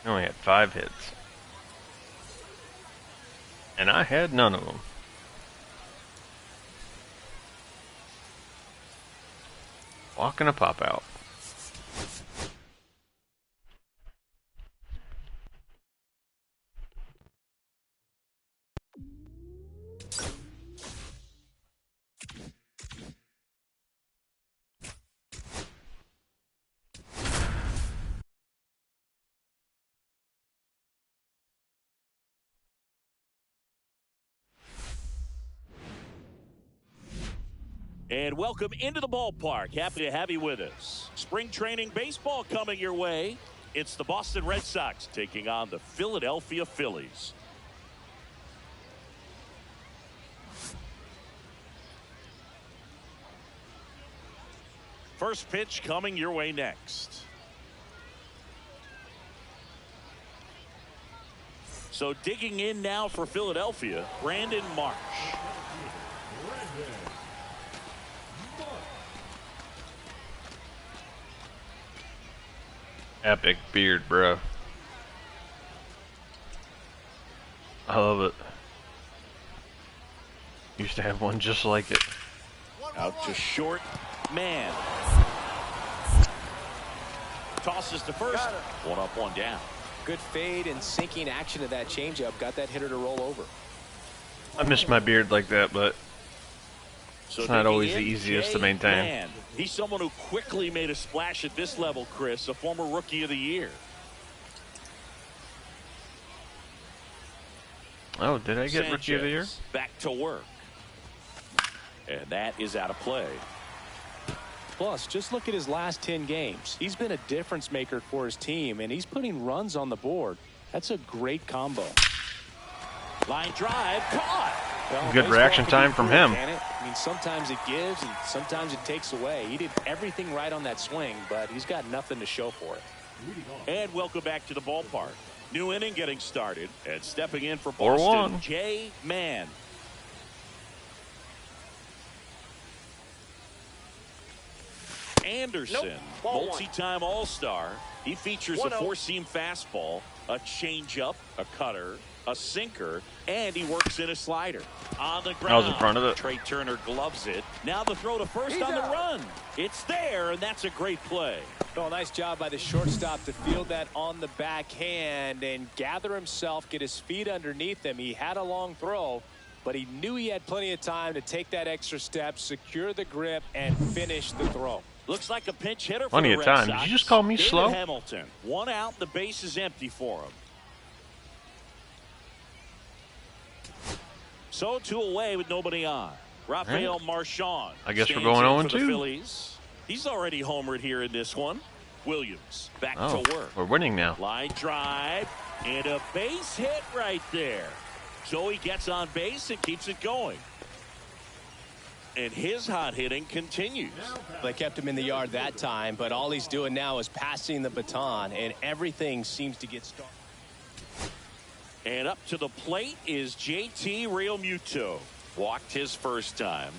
He only had 5 hits. And I had none of them. Walking a pop out. And welcome into the ballpark. Happy to have you with us. Spring training baseball coming your way. It's the Boston Red Sox taking on the Philadelphia Phillies. First pitch coming your way next. So digging in now for Philadelphia, Brandon Marsh. Epic beard, bro. I love it. Used to have one just like it. Out to short. Mann. Tosses to first. One up, one down. Good fade and sinking action of that changeup got that hitter to roll over. I miss my beard like that, but So it's not always the digging in, easiest to Jay maintain. Mann. He's someone who quickly made a splash at this level, Chris, a former Rookie of the Year. Oh, did I get Rookie of the Year? Sanchez back to work. And that is out of play. Plus, just look at his last 10 games. He's been a difference maker for his team, and he's putting runs on the board. That's a great combo. Line drive, caught. Well, Good baseball reaction can be time from cruel, him. can it? I mean, sometimes it gives and sometimes it takes away. He did everything right on that swing, but he's got nothing to show for it. And welcome back to the ballpark. New inning getting started, and stepping in for 4-1. Boston, Jay Mann. Anderson, multi-time All-Star. He features a four-seam fastball, a changeup, a cutter, a sinker, and he works in a slider. On the ground, I was in front of it. Trey Turner gloves it. Now the throw to first on the run. It's there, and that's a great play. Oh, nice job by the shortstop to field that on the backhand and gather himself, get his feet underneath him. He had a long throw, but he knew he had plenty of time to take that extra step, secure the grip, and finish the throw. Looks like a pinch hitter for Plenty the of Red time. Sox. Did you just call me David slow? Hamilton, one out, the base is empty for him. So 2 away with nobody on. Rafael Marchand. I guess we're stands going in for the 0-2. Phillies. He's already homered here in this one. Williams back Oh, to work. we're winning now. Line drive and a base hit right there. So he gets on base and keeps it going. And his hot hitting continues. They kept him in the yard that time, but all he's doing now is passing the baton, and everything seems to get started. And up to the plate is JT Realmuto. Walked his first time.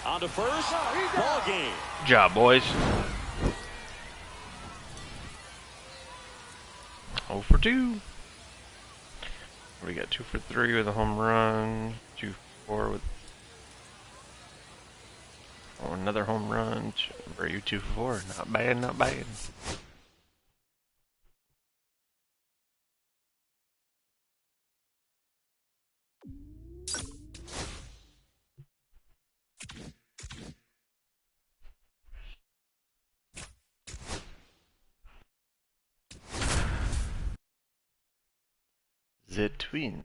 On to first. Ball game. Good job, boys. 0 for 2. We got 2 for 3 with a home run. 2 for 4 with another home run. Where are you 2 for 4? Not bad, not bad. The Twins.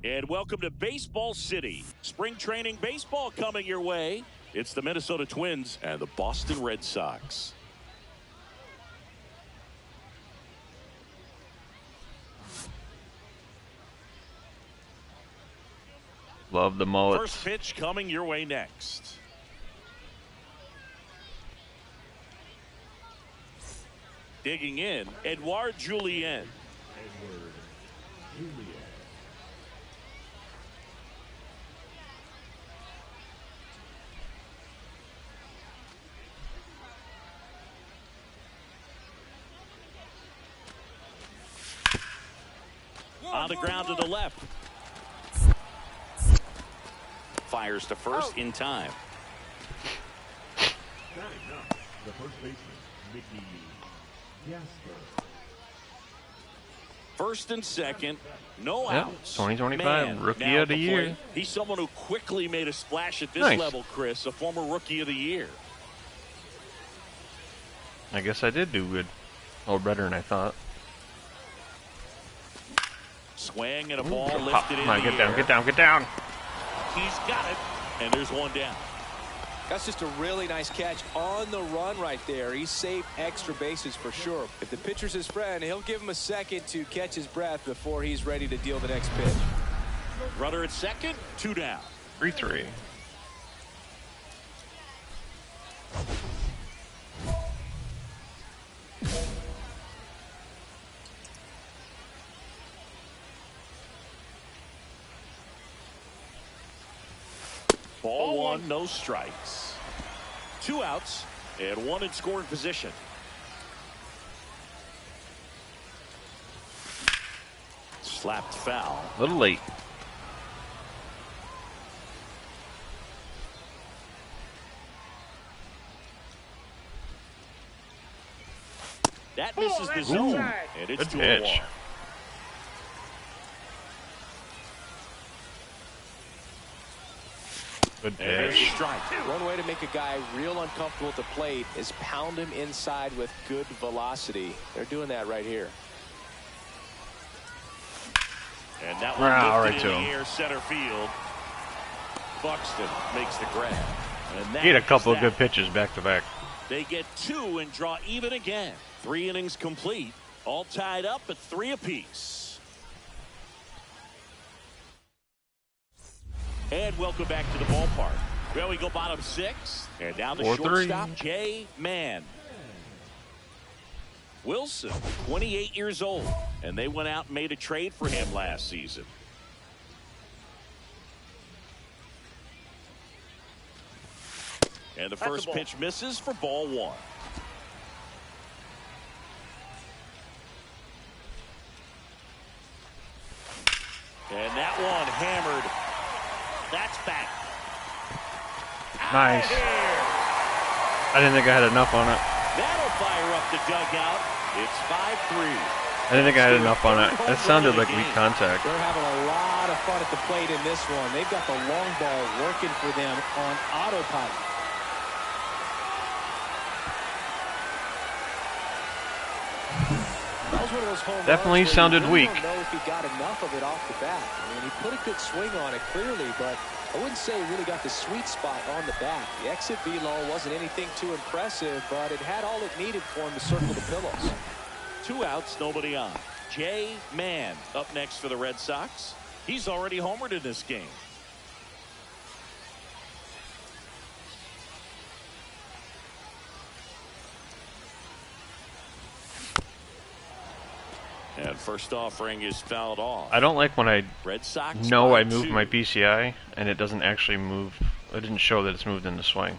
And welcome to Baseball City. Spring training baseball coming your way. It's the Minnesota Twins and the Boston Red Sox. Love the mullets. First pitch coming your way next. Digging in, Edouard Julien. On the ground to the left. Fires to first in time. Batting up, the first baseman, Mickey Jasper. First and second, no Yep, outs. 2025 Man, Rookie now of the at Year. plate. He's someone who quickly made a splash at this Nice. level, Chris, a former Rookie of the Year. I guess I did do good. A little better than I thought. Swing and a ball Come lifted in on, the get down, air. get down, get down. He's got it, and there's one down. That's just a really nice catch on the run right there. He saved extra bases for sure. If the pitcher's his friend, he'll give him a second to catch his breath before he's ready to deal the next pitch. Runner at second, 2 down. 3-3. Ball one, no strikes. 2 outs and 1 in scoring position. Slapped foul. A little late. That misses the zone, and it's Good 2-1. pitch. Good And there's a pitch. strike. One way to make a guy real uncomfortable at the plate is pound him inside with good velocity. They're doing that right here. And that one Wow, lifted right in to the him. air, center field. Buxton makes the grab. And that He had a is couple of that. good pitches back to back. They get 2 and draw even again. 3 innings complete, all tied up at 3 apiece. And welcome back to the ballpark. Well, we go bottom 6, and now the 4-3. shortstop, Jay Mann. Wilson, 28 years old, and they went out and made a trade for him last season. And the first pitch misses for ball 1. And that one hammered. That's back. Nice. I didn't think I had enough on it. That'll fire up the dugout. It's 5-3. I didn't think I had enough on it. It sounded like weak contact. They're having a lot of fun at the plate in this one. They've got the long ball working for them on autopilot. That was one of those home Definitely runs where sounded you really weak. don't know if he got enough of it off the bat. I mean, he put a good swing on it clearly, but I wouldn't say he really got the sweet spot on the bat. The exit velo wasn't anything too impressive, but it had all it needed for him to circle the pillows. 2 outs, nobody on. Jay Mann up next for the Red Sox. He's already homered in this game. And first offering is fouled off. I don't like when I Red Sox know I 5-2. moved my PCI and it doesn't actually move. It didn't show that it's moved in the swing.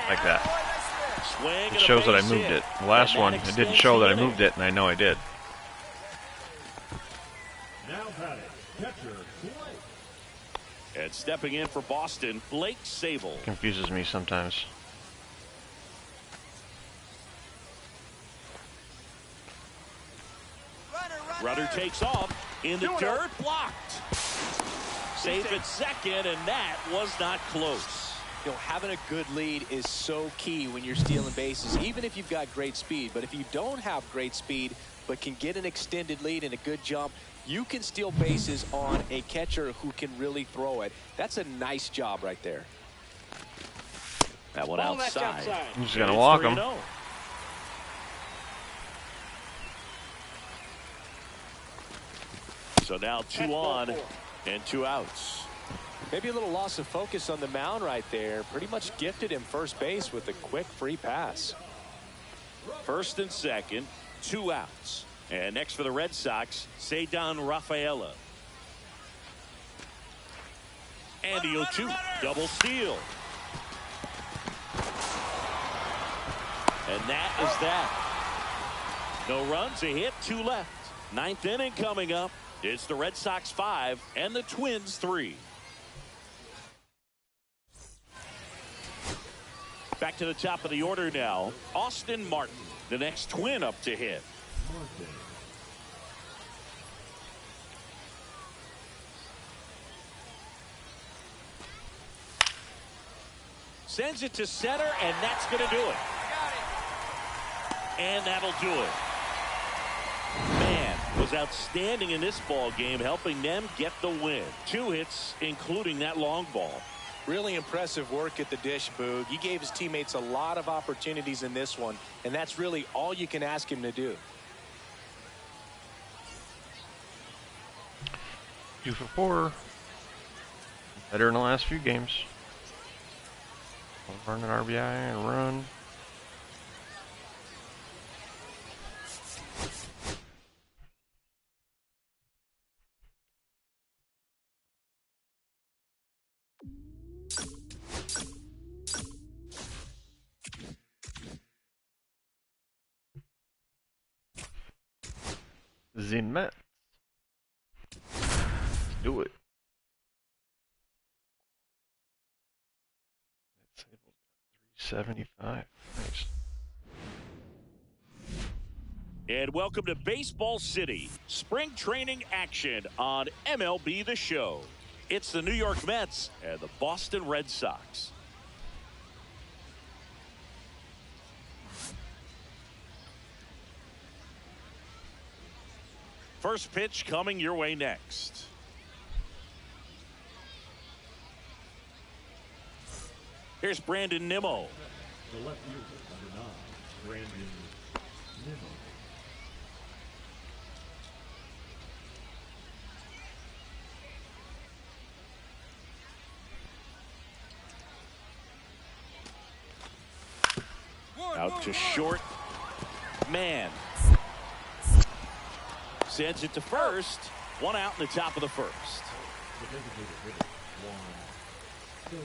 Like that. Swing It and a shows that I base moved hit. it. The last And that one, it didn't extends show the that I inning. moved it, and I know I did. Now batting, catcher, Blake. And stepping in for Boston, Blake Sable. Confuses me sometimes. Runner takes off in the dirt, blocked. Safe at second, and that was not close. You know, having a good lead is so key when you're stealing bases, even if you've got great speed. But if you don't have great speed but can get an extended lead and a good jump, you can steal bases on a catcher who can really throw it. That's a nice job right there. That one Ball that's outside. outside. I'm just And gonna it's walk him. 3-0. So now 2 on and 2 outs. Maybe a little loss of focus on the mound right there. Pretty much gifted him first base with a quick free pass. First and second, 2 outs. And next for the Red Sox, Cedar Rafaela. And the 0-2, double steal. And that is that. No runs, a hit, 2 left. 9th inning coming up. It's the Red Sox 5 and the Twins 3. Back to the top of the order now. Austin Martin, the next Twin up to hit. Martin. Sends it to center, and that's going to do it. And that'll do it. Man was outstanding in this ball game, helping them get the win. 2 hits, including that long ball. Really impressive work at the dish, Boog. He gave his teammates a lot of opportunities in this one, and that's really all you can ask him to do. 2 for 4. Better in the last few games. Run an RBI and run. The Mets. Let's do it. That's able 375. Nice. And welcome to Baseball City, spring training action on MLB The Show. It's the New York Mets and the Boston Red Sox. First pitch coming your way next. Here's Brandon Nimmo. The left fielder, number 9, Brandon Nimmo. Out to short. Man. Sends it to first. One out in the top of the first. The designated hitter, Juan Soto.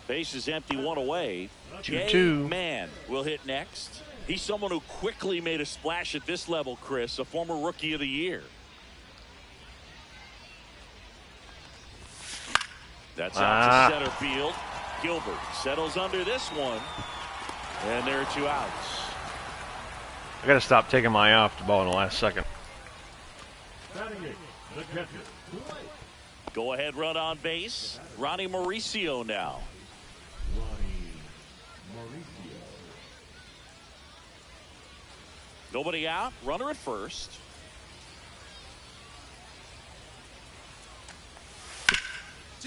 Base is empty, one away. Jay 2-2. Mann will hit next. He's someone who quickly made a splash at this level, Chris, a former Rookie of the Year. That's out to center field. Gilbert settles under this one. And there are 2 outs. I gotta stop taking my eye off the ball in the last second. Batting 8, the catcher, Go ahead run on base. Ronnie Mauricio now. Ronnie Mauricio. Nobody out. Runner at first.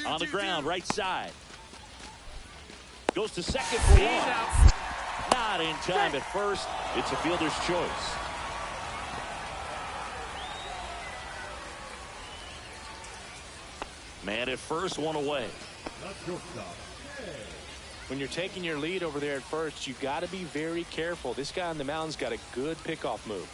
On the ground, right side. Goes to second for one. Not in time at first. It's a fielder's choice. Man at first, one away. Not shortstop. When you're taking your lead over there at first, you've got to be very careful. This guy on the mound's got a good pickoff move.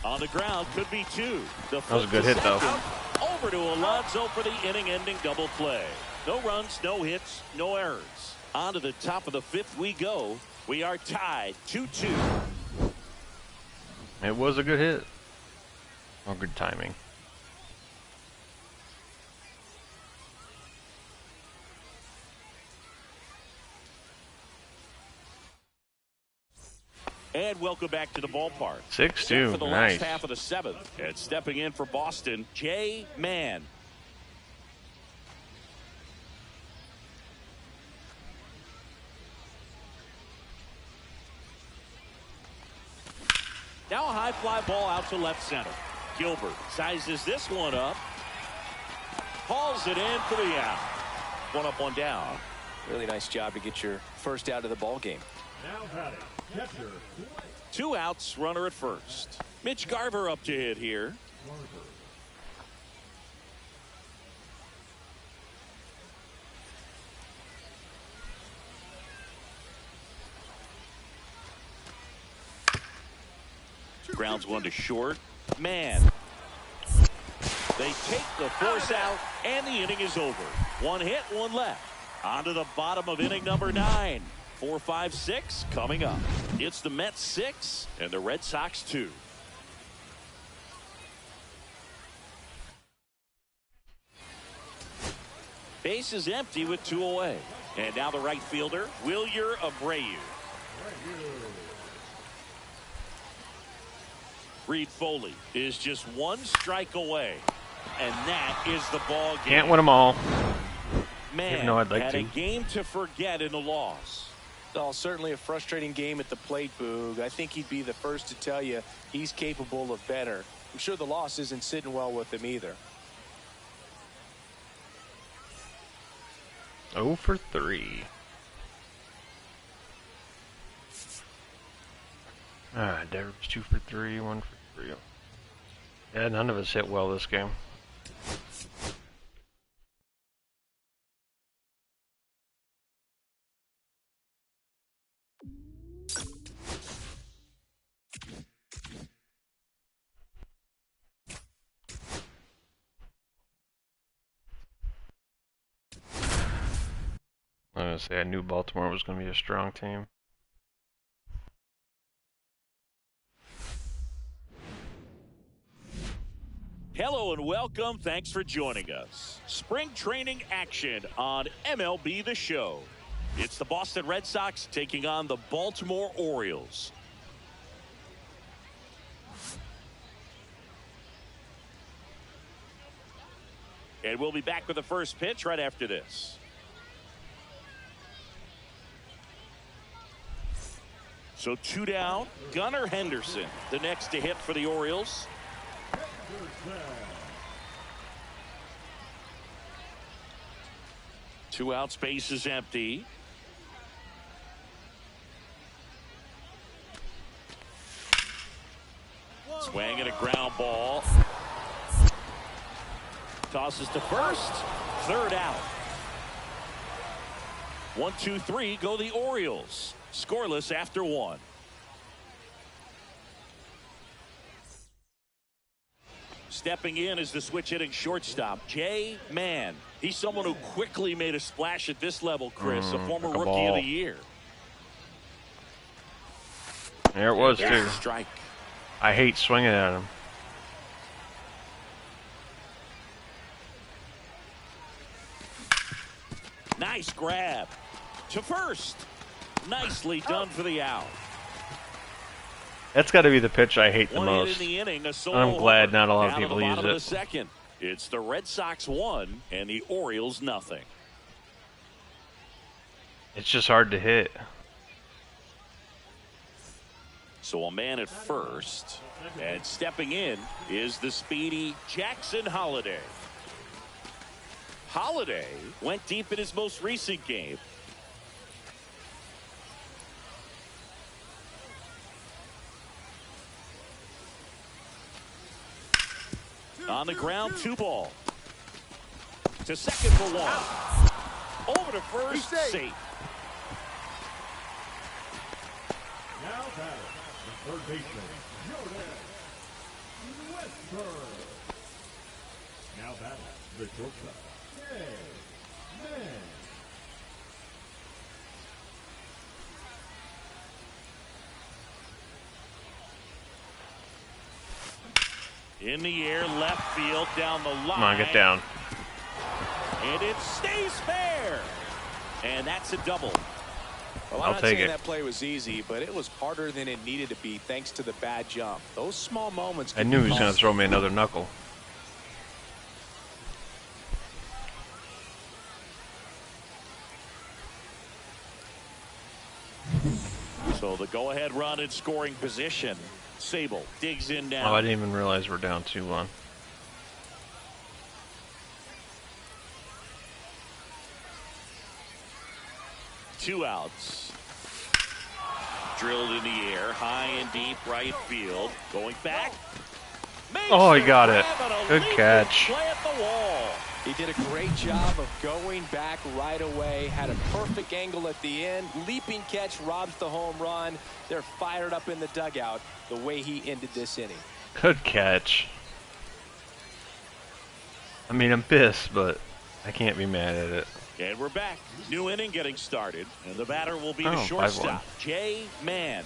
On the ground, could be 2. That was a good hit, though. Over to Alonso for the inning-ending double play. No runs, no hits, no errors. On to the top of the 5th we go. We are tied 2-2. It was a good hit. Oh, good timing. And welcome back to the ballpark. 6-2. Set for the Nice. last half of the 7th. And stepping in for Boston, Jay Mann. Now a high fly ball out to left center. Gilbert sizes this one up. Hauls it in for the out. 1 up, 1 down. Really nice job to get your first out of the ball game. Now batting, catcher, 2 outs, runner at first. Mitch Garver up to hit here. Garver. Grounds one to short. Man. They take the force out, and the inning is over. 1 hit, 1 left. On to the bottom of inning number 9. 4, 5, 6 coming up. It's the Mets 6 and the Red Sox 2. Base is empty with 2 away. And now the right fielder, Wilyer Abreu. Reed Foley is just 1 strike away. And that is the ball game. Can't win them all. Man, even though I'd like had to. a game to forget in the loss. Well, certainly a frustrating game at the plate, Boog. I think he'd be the first to tell you he's capable of better. I'm sure the loss isn't sitting well with him either. 0 for 3. Devers 2 for 3, 1 for 3. Yeah, none of us hit well this game. gonna say I knew Baltimore was gonna be a strong team. Hello and welcome. Thanks for joining us. Spring training action on MLB The Show. It's the Boston Red Sox taking on the Baltimore Orioles. And we'll be back with the first pitch right after this. So 2 down. Gunnar Henderson, the next to hit for the Orioles. 2 outs, base is empty. Swing and a ground ball. Tosses to first. 3rd out. 1, 2, 3 go the Orioles. Scoreless after 1. Stepping in is the switch hitting shortstop, Jay Mann. He's someone who quickly made a splash at this level, Chris, a former like a Rookie ball. of the Year. There it was, There's too. a strike. I hate swinging at him. Nice grab. To first. Nicely done for the out. That's got to be the pitch I hate the 1 hit most. in the inning, a solo I'm glad not a lot of down to people the use bottom of it. the second. It's the Red Sox 1 and the Orioles nothing. It's just hard to hit. So a man at first, and stepping in is the speedy Jackson Holliday. Holliday went deep in his most recent game. On the ground, 2 ball. To second for 1. Over to first, safe. Now batter, the third baseman, Jordan Westburg. Now batter, the shortstop, Jay Mann. In the air, left field, down the line. Come on, get down. And it stays fair. And that's a double. Well, I'll I'm not take saying it. that play was easy, but it was harder than it needed to be thanks to the bad jump. Those small moments. I knew he was going to throw me another knuckle. So the go-ahead run in scoring position. Sable digs in Oh, I now. didn't even realize we're down 2-1. Two outs. Drilled in the air, high and deep right field. Going back. Makes Oh, he the got it. grab and a Good leaping catch. Play at the wall. He did a great job of going back right away. Had a perfect angle at the end. Leaping catch robs the home run. They're fired up in the dugout the way he ended this inning. Good catch. I mean, I'm pissed, but I can't be mad at it. And we're back. New inning getting started. And the batter will be the Oh, 5-1. shortstop, Jay Mann.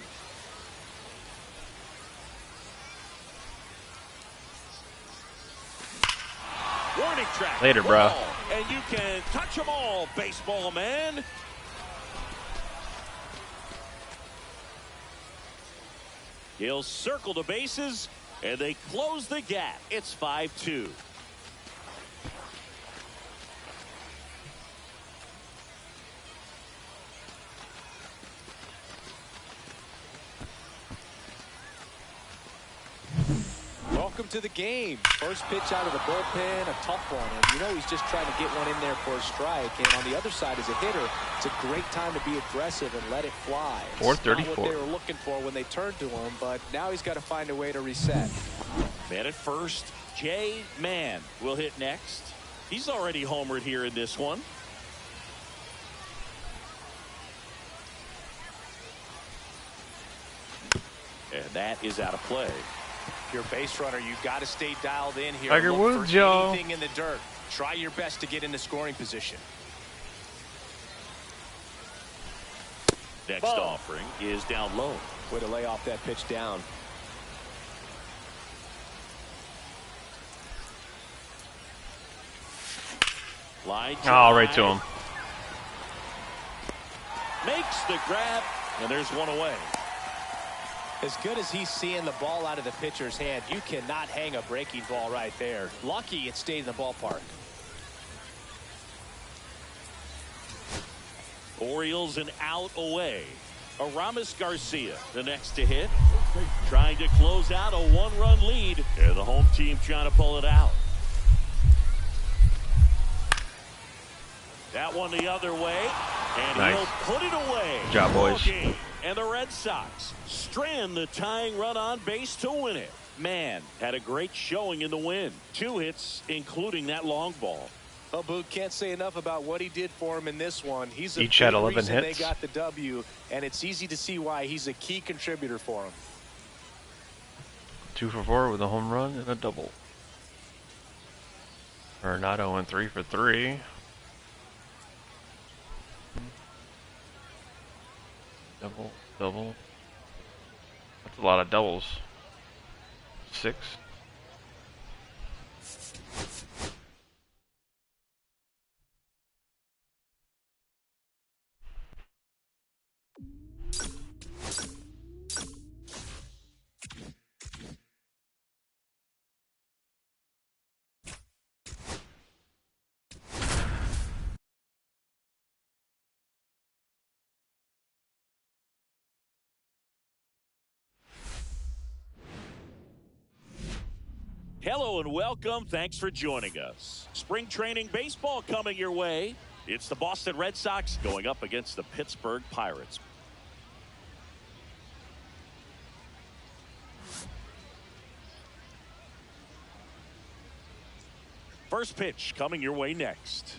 Warning track. Later, bro. Ball. And you can touch them all, baseball man. He'll circle the bases, and they close the gap. It's 5-2. Welcome to the game. First pitch out of the bullpen, a tough one. And you know he's just trying to get one in there for a strike. And on the other side, as a hitter, it's a great time to be aggressive and let it fly. It's not 434. what they were looking for when they turned to him, but now he's got to find a way to reset. Man at first, Jay Mann will hit next. He's already homered here in this one. And that is out of play. If you're a base runner, you've got to stay dialed in here. Tiger Look Woods, for y'all. anything in the dirt. Try your best to get in the scoring position. Next offering is down low. Way to lay off that pitch down. Line Oh, right to him. Makes the grab, and there's one away. As good as he's seeing the ball out of the pitcher's hand, you cannot hang a breaking ball right there. Lucky it stayed in the ballpark. Orioles an out away. Aramis Garcia, the next to hit. Trying to close out a one-run lead. And the home team trying to pull it out. That one the other way. And nice. He'll put it away. Good job, boys. Game. And the Red Sox strand the tying run on base to win it. Man, had a great showing in the win. 2 hits, including that long ball. Well, Boog can't say enough about what he did for him in this one. He's a Each had big 11 reason hits. They got the W, and it's easy to see why he's a key contributor for him. 2 for 4 with a home run and a double. Arenado went 3 for 3. Double, double. That's a lot of doubles. 6. Hello and welcome. Thanks for joining us. Spring training baseball coming your way. It's the Boston Red Sox going up against the Pittsburgh Pirates. First pitch coming your way next.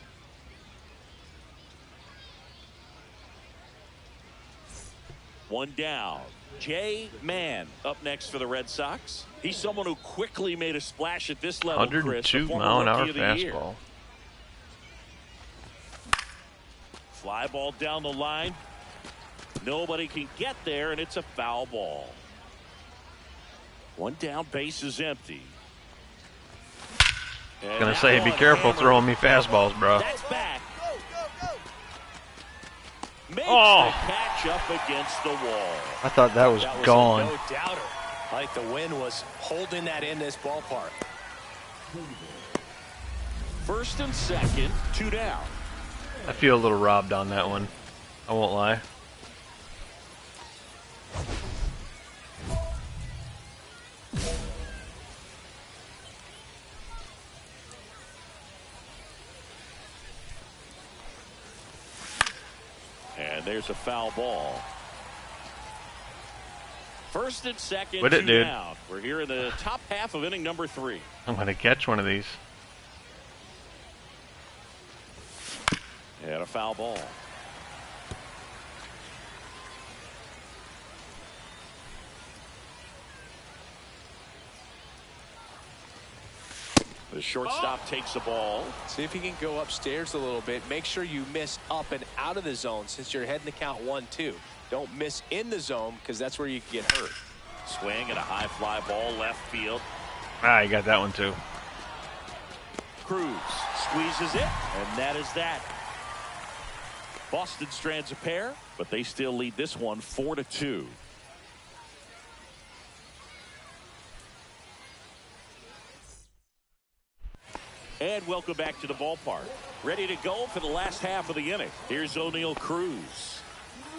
One down. Jay Mann up next for the Red Sox. He's someone who quickly made a splash at this level. 102 mile an hour fastball. Fly ball down the line. Nobody can get there, and it's a foul ball. One down, base is empty. Gonna say, be careful throwing me fastballs, bro. That's back. Makes Oh. the catch up against the wall. I thought that was gone. No doubter. Like the wind was holding that in this ballpark. First and second, 2 down. I feel a little robbed on that one. I won't lie. And there's a foul ball. First and second, What it 2 did. down. We're here in the top half of inning number 3. I'm gonna catch one of these. And a foul ball. The shortstop takes the ball. See if you can go upstairs a little bit. Make sure you miss up and out of the zone since you're heading to count 1-2. Don't miss in the zone because that's where you can get hurt. Swing and a high fly ball left field. Ah, you got that one too. Cruz squeezes it, and that is that. Boston strands a pair, but they still lead this one 4-2. And welcome back to the ballpark. Ready to go for the last half of the inning. Here's O'Neal Cruz.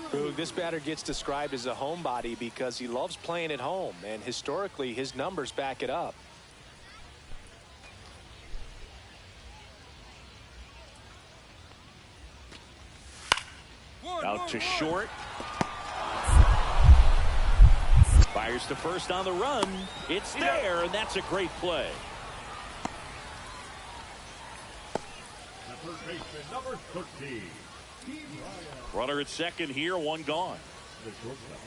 Boog, this batter gets described as a homebody because he loves playing at home, and historically his numbers back it up. Out to short. Fires to first on the run. It's there, and that's a great play. The first baseman, number 13. Runner at second here, one gone. The shortstop,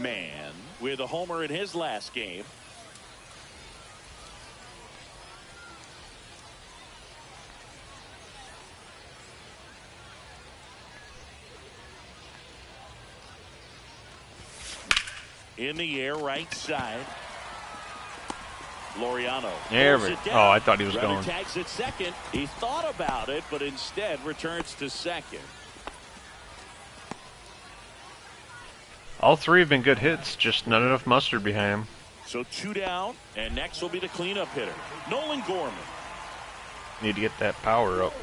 Man with a homer in his last game. in the air, right side. Laureano. There we go. Oh, I thought he was going. Tags at second. He thought about it, but instead returns to second. All three have been good hits, just not enough mustard behind them. So 2 down, and next will be the cleanup hitter, Nolan Gorman. Need to get that power up.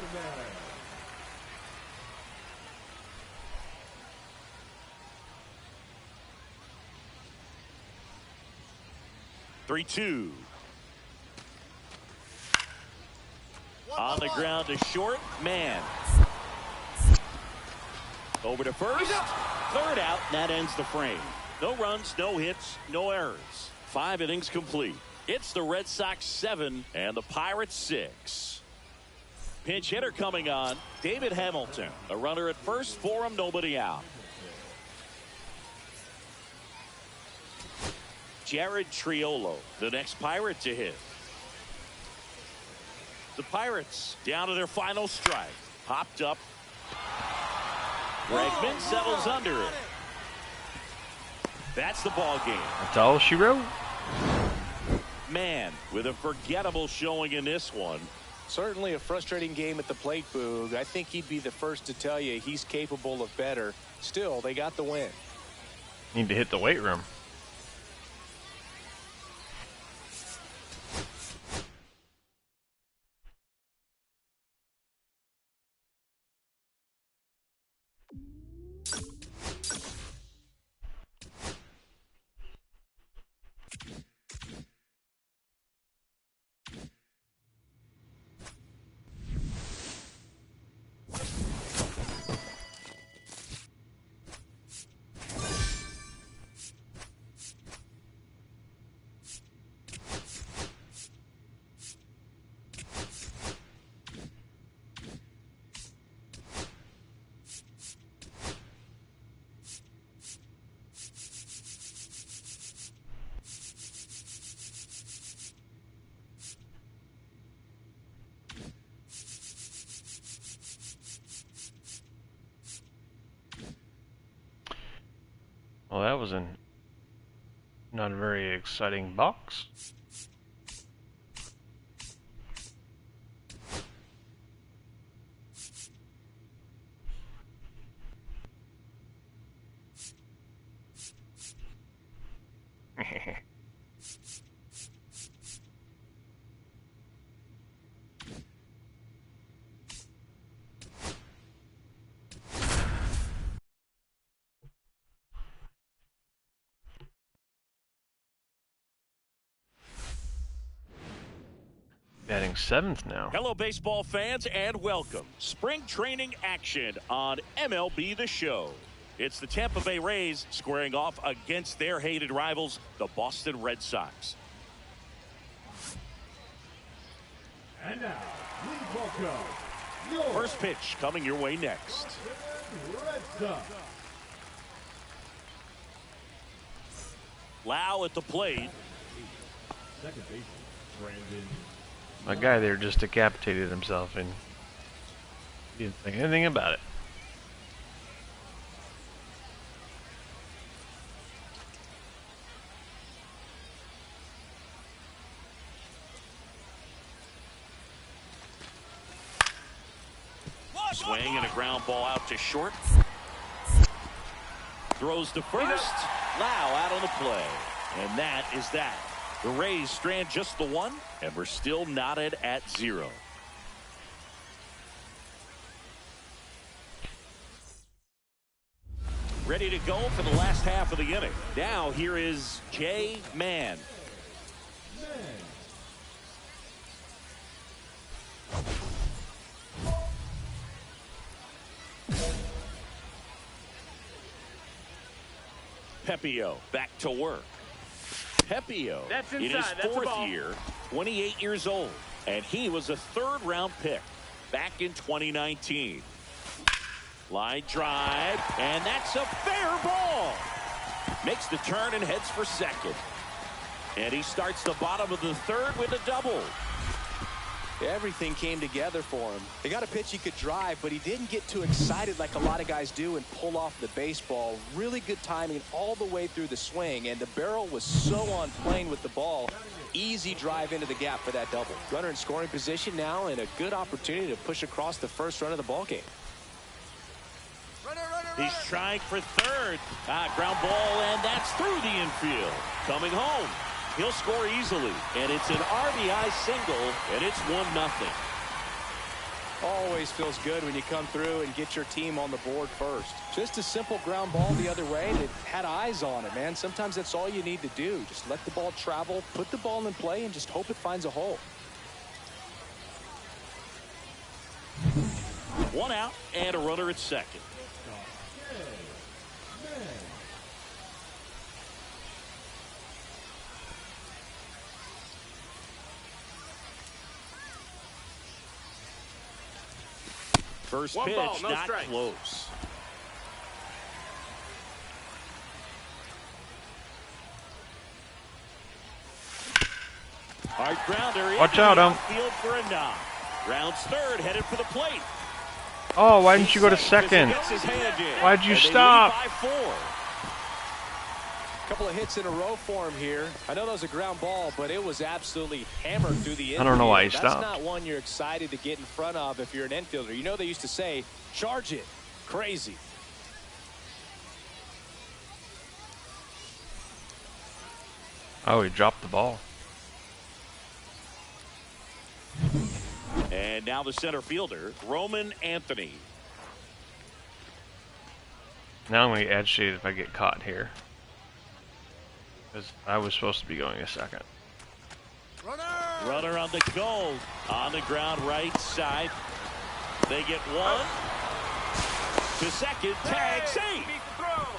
(3-2). On the ground to short, man. Over to first. Third out, and that ends the frame. No runs, no hits, no errors. 5 innings complete. It's the Red Sox 7 and the Pirates 6. Pinch hitter coming on, David Hamilton. A runner at first for him, nobody out. Jared Triolo, the next Pirate to hit. The Pirates down to their final strike. Popped up. Bregman settles under it. That's the ball game. That's all she wrote. Man, with a forgettable showing in this one. Certainly a frustrating game at the plate, Boog. I think he'd be the first to tell you he's capable of better. Still, they got the win. Need to hit the weight room. Well, that was not a very exciting box. Batting 7th now. Hello, baseball fans, and welcome. Spring training action on MLB The Show. It's the Tampa Bay Rays squaring off against their hated rivals, the Boston Red Sox. And now, please welcome your First pitch coming your way next. Red Sox. Lau at the plate. Second baseman, Brandon. My guy there just decapitated himself and didn't think anything about it. Swing and a ground ball out to short. Throws to first. Lau out on the play. And that is that. The Rays strand just the one, and we're still knotted at 0. Ready to go for the last half of the inning. Now here is Jay Mann. Pepio back to work. Pepio in his 4th year, 28 years old, and he was a 3rd-round pick back in 2019. Line drive, and that's a fair ball. Makes the turn and heads for second. And he starts the bottom of the 3rd with a double. Everything came together for him. He got a pitch he could drive, but he didn't get too excited like a lot of guys do and pull off the baseball. Really good timing all the way through the swing, and the barrel was so on plane with the ball. Easy drive into the gap for that double. Runner in scoring position now, and a good opportunity to push across the first run of the ball game. He's trying for third. Ground ball, and that's through the infield. Coming home. He'll score easily, and it's an RBI single, and it's 1-0. Always feels good when you come through and get your team on the board first. Just a simple ground ball the other way that had eyes on it, man. Sometimes that's all you need to do. Just let the ball travel, put the ball in play, and just hope it finds a hole. 1 out and a runner at second. First pitch, not close. Hard grounder. Watch out, field for a knock. Rounds third, headed for the plate. Oh, why didn't you go to second? Why'd you stop? Couple of hits in a row for him here. I know that was a ground ball, but it was absolutely hammered through the infield. I don't know why he stopped. That's not one you're excited to get in front of if you're an infielder. You know they used to say, charge it. Crazy. Oh, he dropped the ball. And now the center fielder, Roman Anthony. Now I'm going to get agitated if I get caught here. Because I was supposed to be going a second. Runner on the goal. On the ground right side. They get one. To second. Tag safe.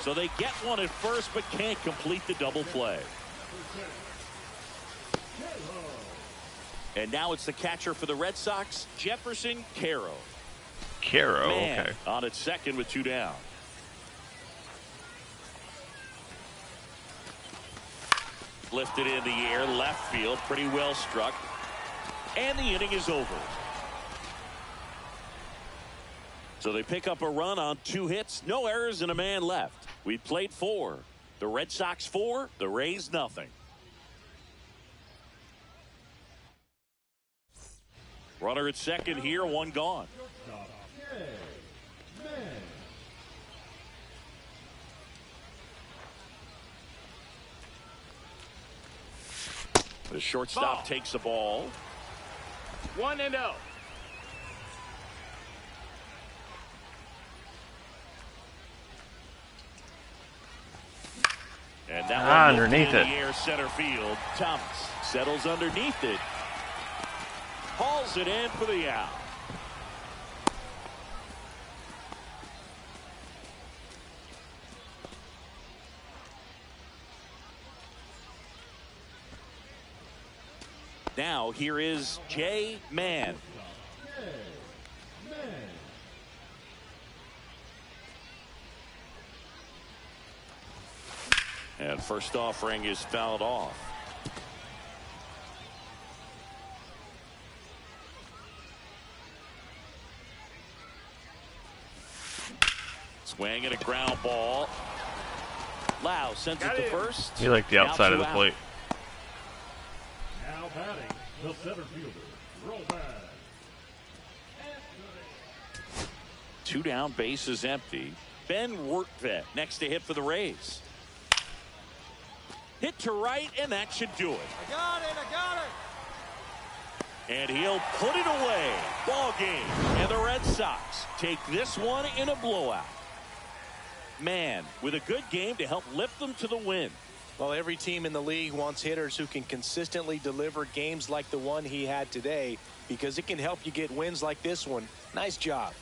So they get one at first but can't complete the double play. And now it's the catcher for the Red Sox, Jefferson Caro. Caro, okay. On at second with 2 down. Lifted in the air, left field, pretty well struck. And the inning is over. So they pick up a run on 2 hits, no errors, and a man left. We played 4. The Red Sox 4, the Rays nothing. Runner at second here, 1 gone. The shortstop takes the ball. 1-0. And that one underneath in it. The air, center field. Thomas settles underneath it. Hauls it in for the out. Now here is Jay Mann. And first offering is fouled off. Swing and a ground ball. Lau sends it to first. You like the outside of the plate. Now batting, the center fielder, Roman. 2 down, base is empty. Ben Wertvet next to hit for the Rays. Hit to right, and that should do it. I got it. And he'll put it away. Ball game. And the Red Sox take this one in a blowout. Mann with a good game to help lift them to the win. Well, every team in the league wants hitters who can consistently deliver games like the one he had today, because it can help you get wins like this one. Nice job.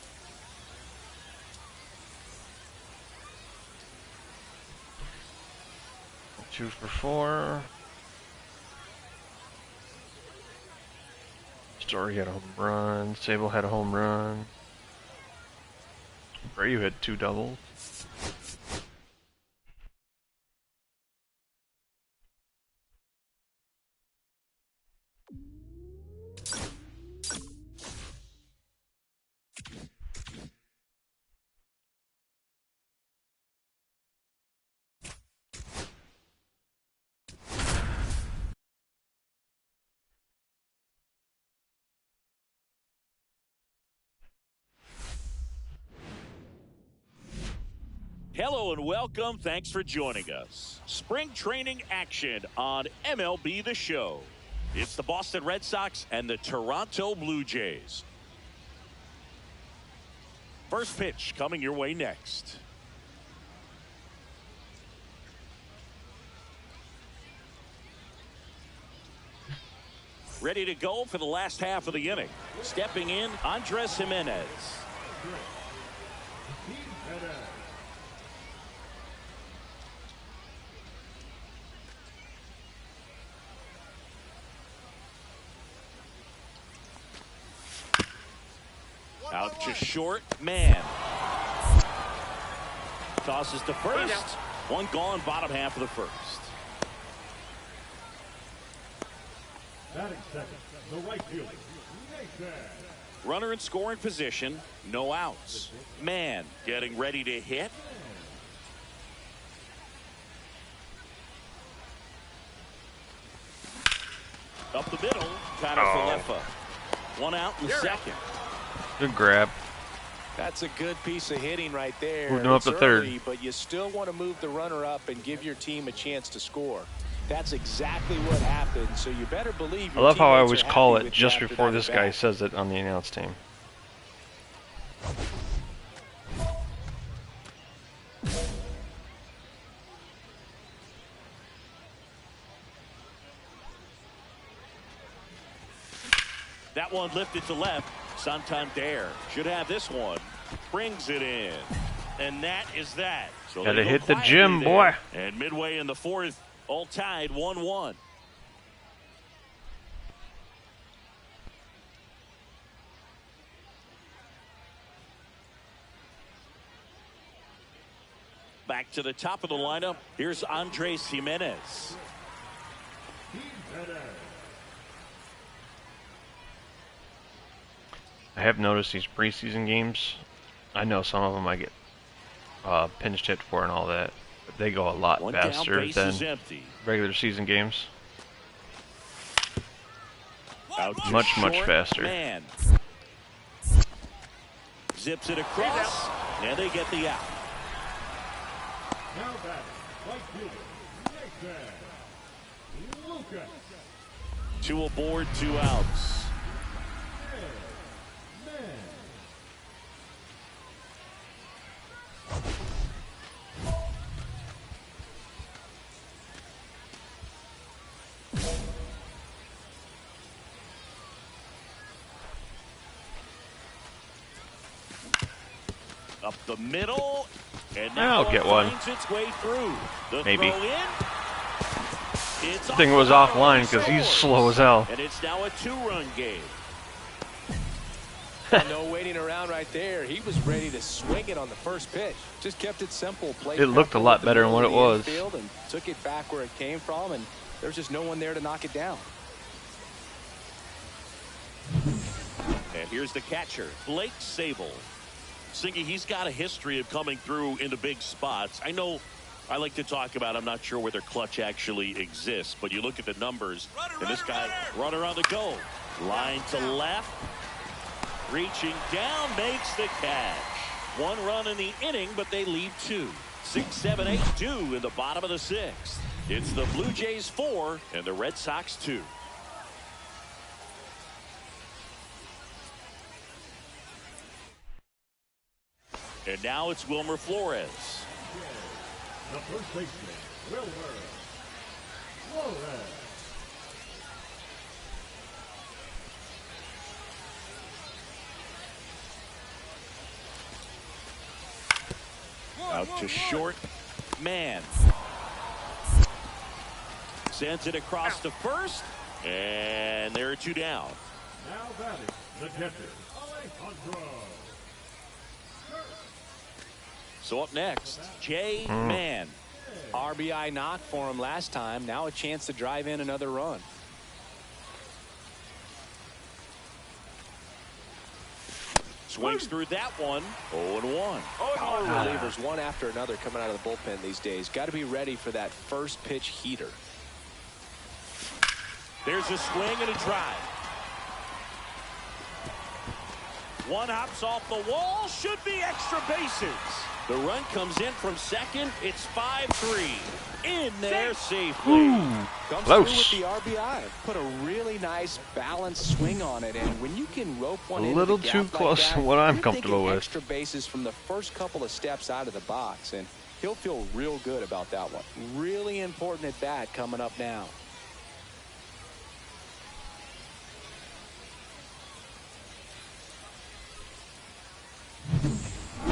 Two for 4. Story had a home run. Sable had a home run. Brayu had 2 doubles. Hello and welcome. Thanks for joining us. Spring training action on MLB The Show. It's the Boston Red Sox and the Toronto Blue Jays. First pitch coming your way next. Ready to go for the last half of the inning. Stepping in, Andres Gimenez. Out to short, man. Tosses to first. One gone, bottom half of the first. Batting second, the right fielder, Nathan. Runner in scoring position, no outs. Man getting ready to hit. Up the middle, Connor Falefa. One out in the second. Good grab. That's a good piece of hitting right there. Moved him up It's to third. early, but you still want to move the runner up and give your team a chance to score. That's exactly what happened, so you better believe I your love how I teammates always are call happy it with just you after before that this at guy bat. says it on the announce team. That one lifted to left. Santander should have this one. Brings it in. And that is that. So Gotta they go hit the quietly gym, there. boy. And midway in the fourth, all tied 1-1. Back to the top of the lineup. Here's Andres Gimenez. I have noticed these preseason games. I know some of them I get pinch hit for and all that, but they go a lot One down, faster base than is empty. regular season games. Out to Much short, faster. Man. Zips it across, and they get the out. Now batting, right fielder, Nathan Lucas. Two aboard, 2 outs. Up the middle, and now I'll get one. finds its way through. The Maybe. throw in. It's I think it was offline because he's slow as hell. And it's now a 2-run game. No waiting around right there. He was ready to swing it on the first pitch. Just kept it simple. Played It looked a lot the better than what it middle of was. the infield and took it back where it came from, and there's just no one there to knock it down. And here's the catcher, Blake Sable. Singy, he's got a history of coming through into big spots. I know I like to talk about, I'm not sure whether clutch actually exists, but you look at the numbers, and this guy, runner on the go. Line to left. Reaching down, makes the catch. 1 run in the inning, but they lead 2. 6, 7, 8, 2 in the bottom of the 6th. It's the Blue Jays 4 and the Red Sox 2. And now it's Wilmer Flores. The first baseman, Wilmer Flores. Out to short, man. Sends it across to first, and there are 2 down. Now batting, the catcher, Alejandro. So up next, Jay Mann. RBI knock for him last time. Now a chance to drive in another run. Swings through that one. 0-1. Power relievers one after another coming out of the bullpen these days. Got to be ready for that first pitch heater. There's a swing and a drive. One hops off the wall. Should be extra bases. The run comes in from second. It's 5-3. In there safely. Comes Close. through with the RBI. Put a really nice balanced swing on it, and when you can rope one A into little the too gap close like that, to what I'm you're comfortable thinking with. Extra bases from the first couple of steps out of the box, and he'll feel real good about that one. Really important at bat coming up now.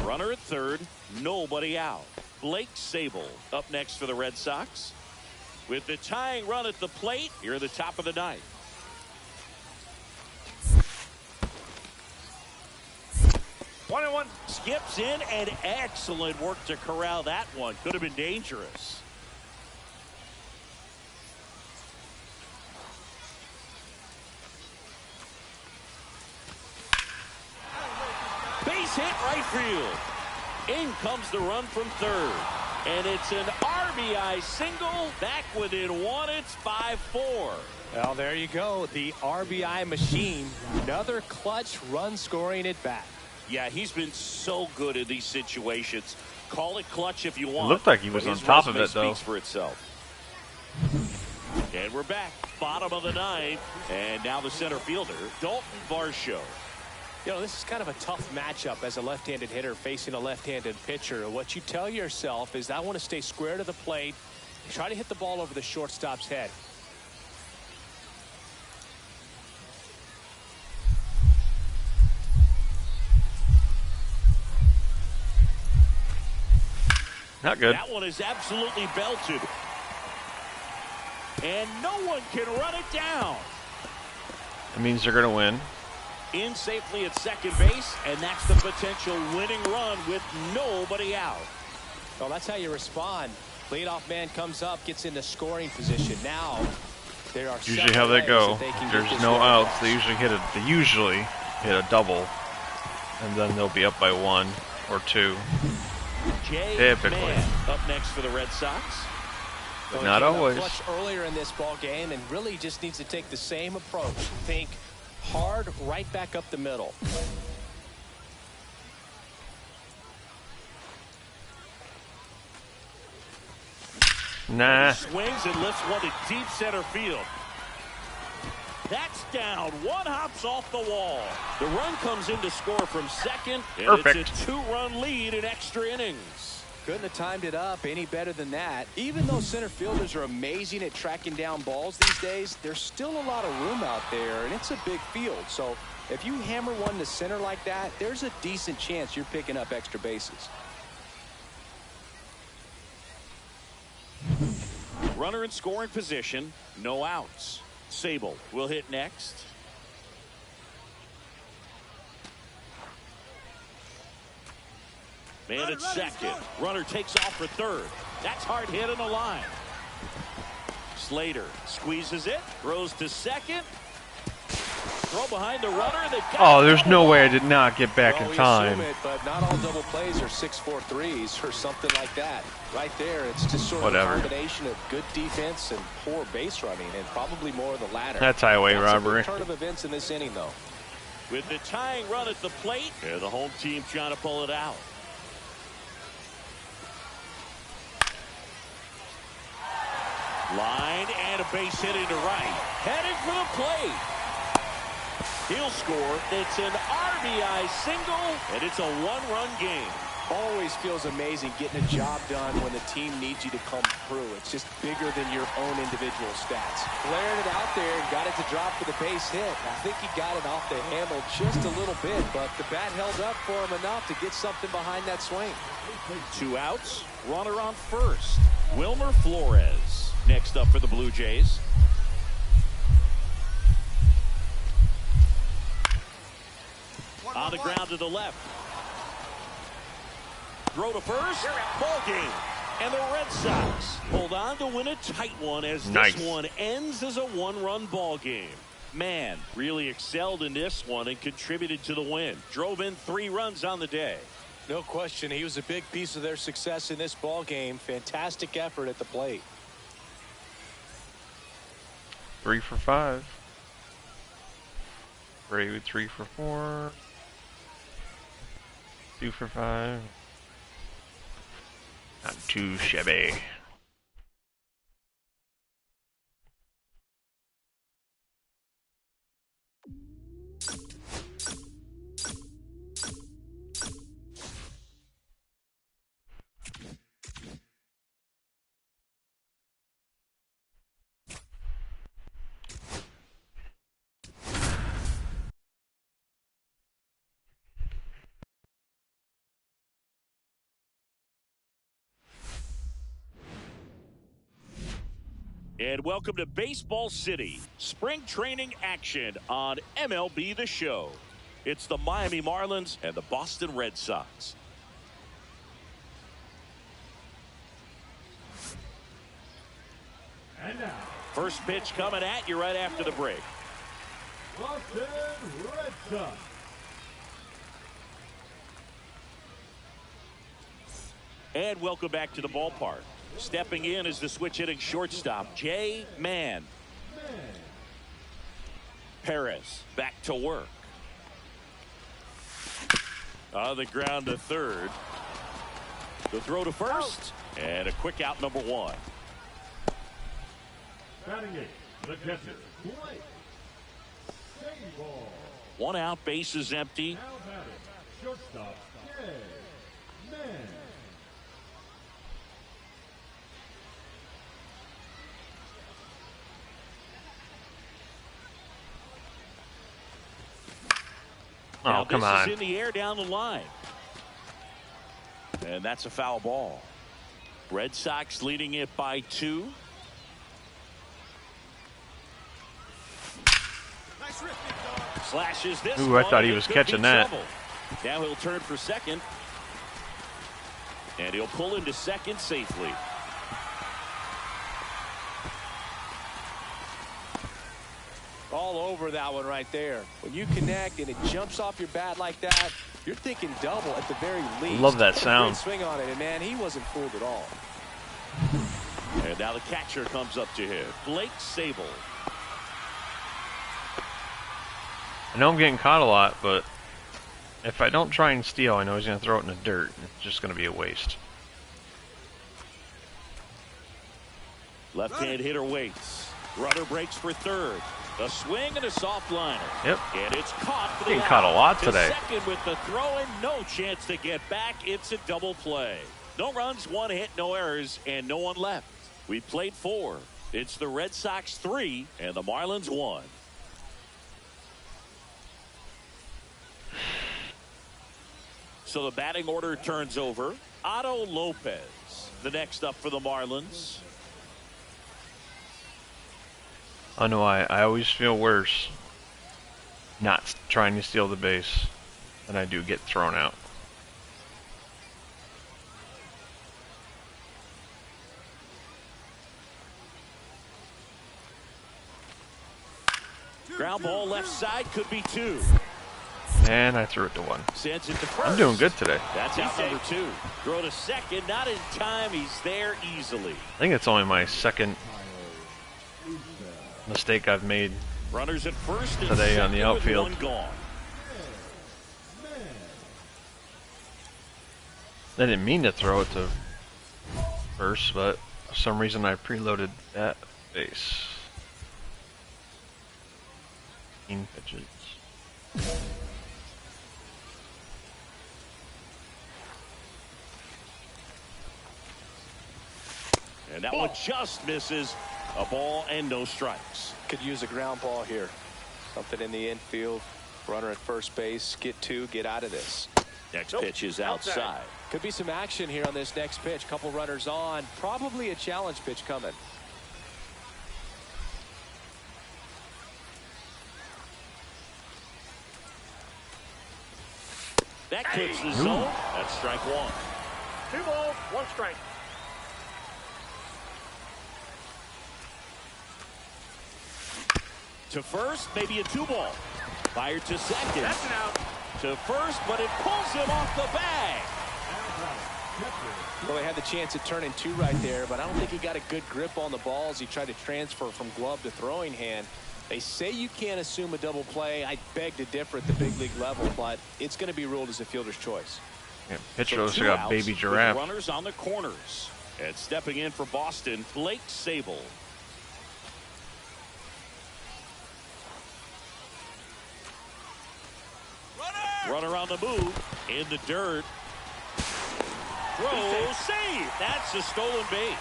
Runner at third, nobody out. Blake Sabol up next for the Red Sox. With the tying run at the plate, here at the top of the ninth. One and one. Skips in, and excellent work to corral that one. Could have been dangerous. Base hit right field. In comes the run from third. And it's an RBI single. Back within one. It's 5-4. Well, there you go. The RBI machine. Another clutch run scoring at bat. Yeah, he's been so good in these situations. Call it clutch if you want. Looked like he was but on his top of resume it, though. Speaks for itself. And we're back. Bottom of the ninth. And now the center fielder, Dalton Varsho. You know, this is kind of a tough matchup as a left-handed hitter facing a left-handed pitcher. What you tell yourself is I want to stay square to the plate, try to hit the ball over the shortstop's head. Not good. That one is absolutely belted. And no one can run it down. That means they're going to win. In safely at second base, and that's the potential winning run with nobody out. Well, that's how you respond. Leadoff man comes up, gets into scoring position. Now, there are Usually how they go. There's no outs. They usually hit a double, and then they'll be up by 1 or 2. Jay Typically. Mann up next for the Red Sox. But not always. Clutch earlier in this ball game, and really just needs to take the same approach. Think hard, right back up the middle. Nah. Swings and lifts one to deep center field. That's down. One hops off the wall. The run comes in to score from second. And Perfect. It's a 2-run lead in extra innings. Couldn't have timed it up any better than that. Even though center fielders are amazing at tracking down balls these days, there's still a lot of room out there, and it's a big field. So if you hammer one to center like that, there's a decent chance you're picking up extra bases. Runner in scoring position. No outs. Sabol will hit next. Man at second. Runner takes off for third. That's hard hit on the line. Slater squeezes it. Throws to second. Throw behind the runner. They got Oh, there's no way I did not get back Well, in we time. assume it, but not all double plays are 6-4-3s or something like that. Right there, it's just sort Whatever. of a combination of good defense and poor base running, and probably more of the latter. That's highway That's robbery. a good turn of events in this inning, though. with the tying run at the plate. Yeah, the home team trying to pull it out. Line and a base hit into right. Heading for the plate. He'll score. It's an RBI single, and it's a one-run game. Always feels amazing getting a job done when the team needs you to come through. It's just bigger than your own individual stats. Flared it out there and got it to drop for the base hit. I think he got it off the handle just a little bit, but the bat held up for him enough to get something behind that swing. 2 outs. Runner on first. Wilmer Flores next up for the Blue Jays. On the ground to the left. Throw to first. Ball game. And the Red Sox hold on to win a tight one as Nice. this one ends as a one-run ball game. Man really excelled in this one and contributed to the win. Drove in 3 runs on the day. No question, he was a big piece of their success in this ball game. Fantastic effort at the plate. 3 for 5. Ray with 3 for 4. 2 for 5. Not too shabby. And welcome to Baseball City, spring training action on MLB The Show. It's the Miami Marlins and the Boston Red Sox. And now, First pitch coming at you right after the break. Boston Red Sox. And welcome back to the ballpark. Stepping in is the switch hitting shortstop, Jay Mann. Perez back to work. On the ground to third. The throw to first. And a quick out, number one. Batting eight, the catcher, Blake Sabol. One out, base is empty. Now batting, shortstop, Jay Mann. Now Oh, come this on. is in the air down the line. And that's a foul ball. Red Sox leading it by 2. Slashes this Ooh, I one, thought he and was it could catching be that. trouble. Now he'll turn for second. And he'll pull into second safely. All over that one right there. When you connect and it jumps off your bat like that, you're thinking double at the very least. Love that Great sound. swing on it, and man, he wasn't fooled at all. And now the catcher comes up to him, Blake Sabol. I know I'm getting caught a lot, but if I don't try and steal, I know he's going to throw it in the dirt. It's just going to be a waste. Left-hand hitter waits. Runner breaks for third. A swing and a soft liner. Yep. And it's caught for the Getting out. caught a lot To today. second with the throw and no chance to get back. It's a double play. No runs, 1 hit, no errors, and no one left. We played 4. It's the Red Sox 3 and the Marlins 1. So the batting order turns over. Otto Lopez, the next up for the Marlins. I know I always feel worse not trying to steal the base than I do get thrown out. Ground ball left side, could be 2. And I threw it to 1. Sends it to first. I'm doing good today. That's out number 2. Throw to second, not in time. He's there easily. I think it's only my second mistake I've made. Runners at first and Today on the second with outfield. 1 gone. I didn't mean to throw it to first, but for some reason I preloaded that base. 15 pitches. And that one just misses. A ball and no strikes. Could use a ground ball here. Something in the infield. Runner at first base. Get 2. Get out of this. Next pitch is outside. Could be some action here on this next pitch. Couple runners on. Probably a challenge pitch coming. That clips the zone. That's strike 1. 2 balls, 1 strike. To first, maybe a 2-ball. Fired to second. That's an out. To first, but it pulls him off the bag. Well, they had the chance at turning 2 right there, but I don't think he got a good grip on the ball as he tried to transfer from glove to throwing hand. They say you can't assume a double play. I beg to differ at the big league level, but it's going to be ruled as a fielder's choice. Yeah, pitcher So looks two like a outs baby with giraffe. runners on the corners. And stepping in for Boston, Blake Sable. Runner on the move, in the dirt. Throw, save. That's a stolen base.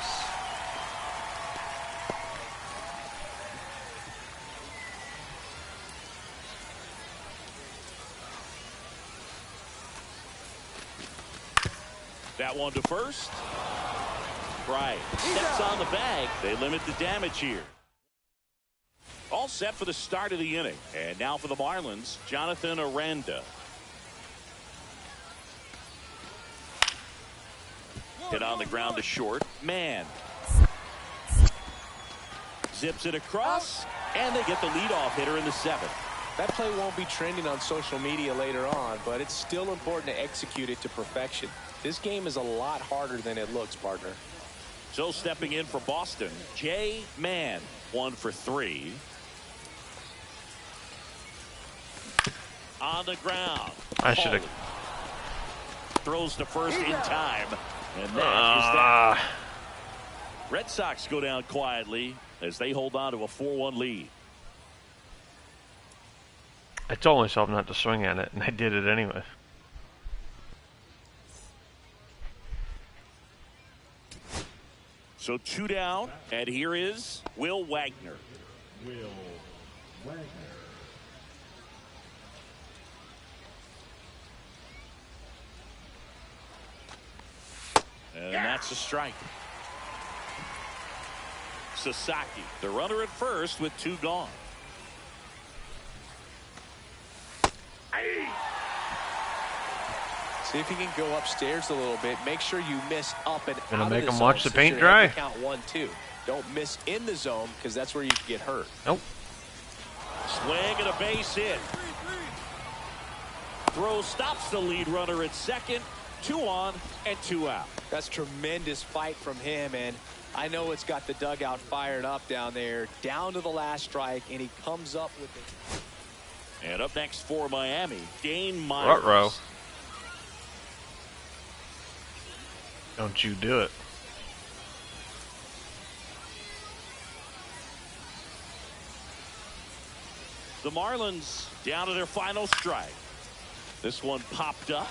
That one to first. Right. Steps on the bag. They limit the damage here. All set for the start of the inning. And now for the Marlins, Jonathan Aranda. Hit on the ground to short. Man. Zips it across. And they get the leadoff hitter in the seventh. That play won't be trending on social media later on, but it's still important to execute it to perfection. This game is a lot harder than it looks, partner. So stepping in for Boston, Jay Mann, 1 for 3. On the ground. I should have. Throws to first in time. And that is that. Red Sox go down quietly as they hold on to a 4-1 lead. I told myself not to swing at it, and I did it anyway. So 2 down, and here is Will Wagner. Will Wagner. And that's a strike. Sasaki, the runner at first with 2 gone. See if you can go upstairs a little bit. Make sure you miss up and Gonna out make of the him zone watch the since paint you're gonna dry. Count 1-2. Don't miss in the zone because that's where you can get hurt. Nope. Swing and a base hit. Throw stops the lead runner at second. 2 on and 2 out. That's tremendous fight from him, and I know it's got the dugout fired up down there, down to the last strike, and he comes up with it. And up next for Miami, Dane Myers. Ruh-roh. Don't you do it. The Marlins down to their final strike. This one popped up.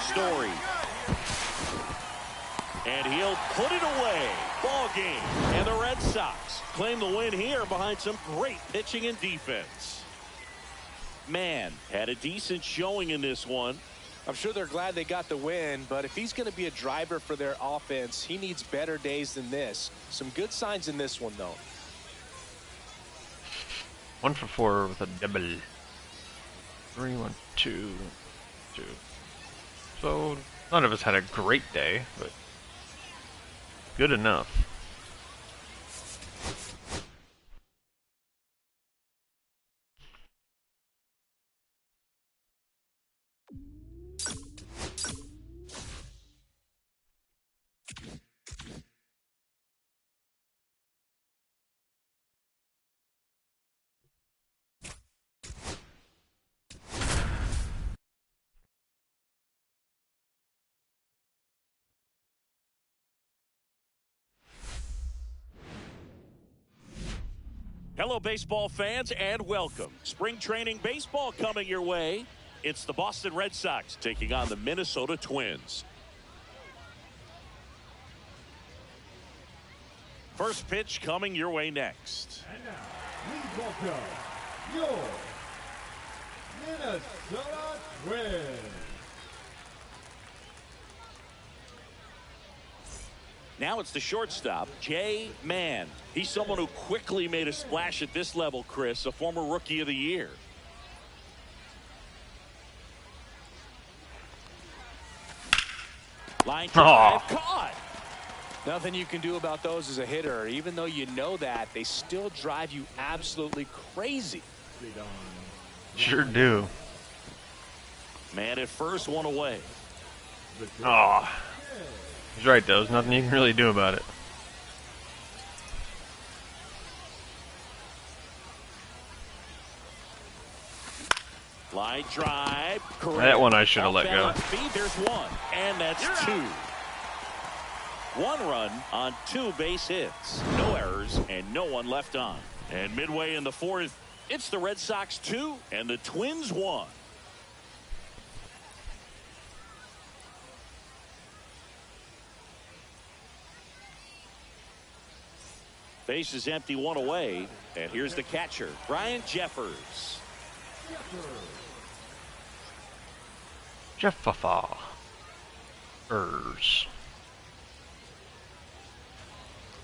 Story. And he'll put it away. Ball game. And the Red Sox claim the win here behind some great pitching and defense. Man had a decent showing in this one. I'm sure they're glad they got the win, but if he's going to be a driver for their offense, he needs better days than this. Some good signs in this one, though. 1 for 4 with a double. 3, 1, 2, 2. So none of us had a great day, but good enough. Hello, baseball fans, and welcome. Spring training baseball coming your way. It's the Boston Red Sox taking on the Minnesota Twins. First pitch coming your way next. And now, please welcome your Minnesota Twins. Now it's the shortstop, Jay Mann. He's someone who quickly made a splash at this level, Chris, a former Rookie of the Year. Line drive, caught. Nothing you can do about those as a hitter. Even though you know that, they still drive you absolutely crazy. Sure do. Man at first, one away. Oh, he's right though. There's nothing you can really do about it. Line Line drive. Correct. That one I should have let go. Left feed, there's one. And that's two. 1 run on 2 base hits. No errors and no one left on. And midway in the 4th, it's the Red Sox 2 and the Twins 1. Base is empty, 1 away. And here's the catcher, Brian Jeffers. Jefferson.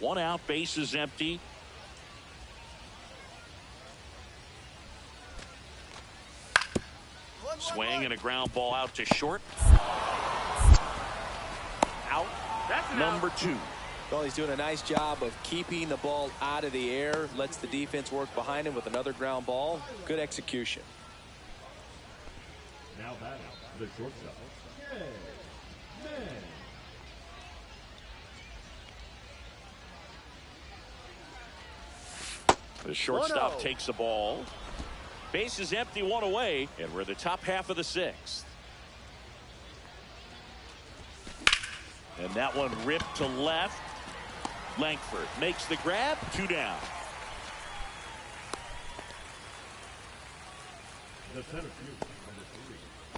1 out, base is empty. Swing and a ground ball out to short. Out. Number 2. Well, he's doing a nice job of keeping the ball out of the air. Lets the defense work behind him with another ground ball. Good execution. Now batting, the shortstop. The shortstop takes the ball. Base is empty, 1 away, and we're the top half of the 6th. And that one ripped to left. Langford makes the grab, 2 down. The center field, number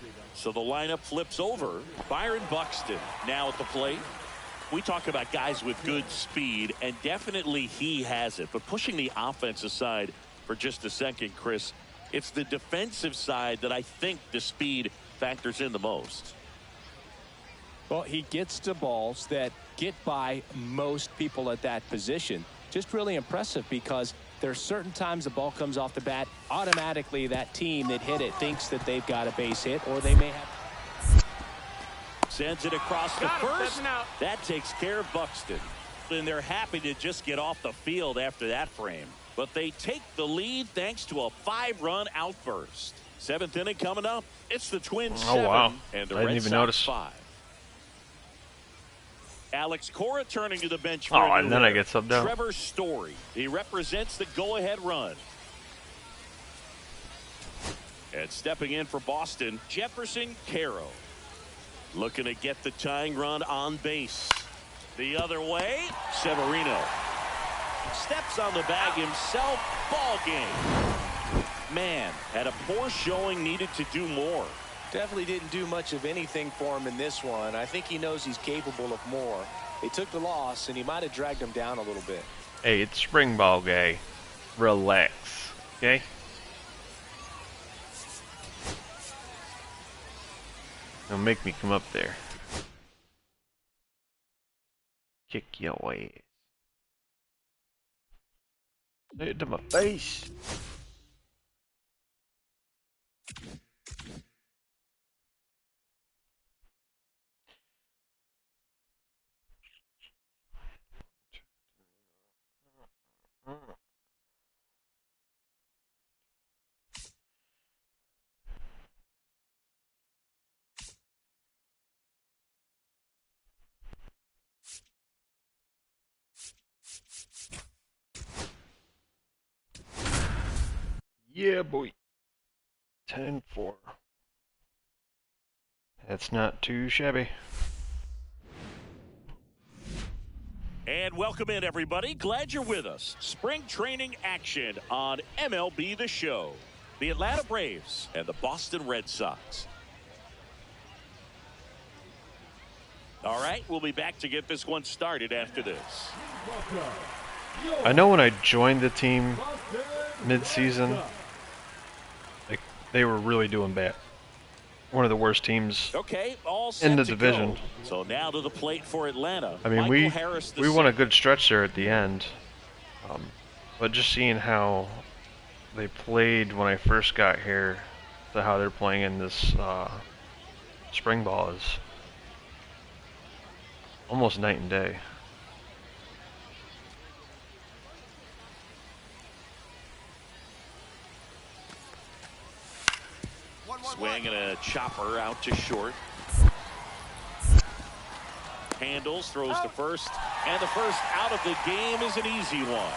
3. So the lineup flips over. Byron Buxton now at the plate. We talk about guys with good speed, and definitely he has it. But pushing the offense aside for just a second, Chris, it's the defensive side that I think the speed factors in the most. Well, he gets to balls that get by most people at that position. Just really impressive because there are certain times the ball comes off the bat, automatically that team that hit it thinks that they've got a base hit, or they may have. Sends it across the first. That takes care of Buxton. And they're happy to just get off the field after that frame. But they take the lead thanks to a 5-run outburst. 7th inning coming up. It's the Twins 7 wow. and the I didn't Red even Sox notice. 5. Alex Cora turning to the bench for Oh, a and new then I hitter. get subbed out. Trevor Story. He represents the go-ahead run. And stepping in for Boston, Jefferson Caro. Looking to get the tying run on base. The other way, Severino. Steps on the bag himself. Ball game. Man, had a poor showing, needed to do more. Definitely didn't do much of anything for him in this one. I think he knows he's capable of more. They took the loss, and he might have dragged him down a little bit. Hey, it's spring ball day. Relax. Okay? Don't make me come up there. Kick your ass. Say it to my face. Yeah, boy. 10-4. That's not too shabby. And welcome in, everybody. Glad you're with us. Spring training action on MLB The Show. The Atlanta Braves and the Boston Red Sox. All right, we'll be back to get this one started after this. I know when I joined the team mid-season, like, they were really doing bad. One of the worst teams Okay, all set in the to division. go. So now to the plate for Atlanta. I mean, Michael Harris we won a good stretch there at the end, but just seeing how they played when I first got here to how they're playing in this spring ball is almost night and day. Swing and a chopper out to short. Handles, throws to first, and the first out of the game is an easy one.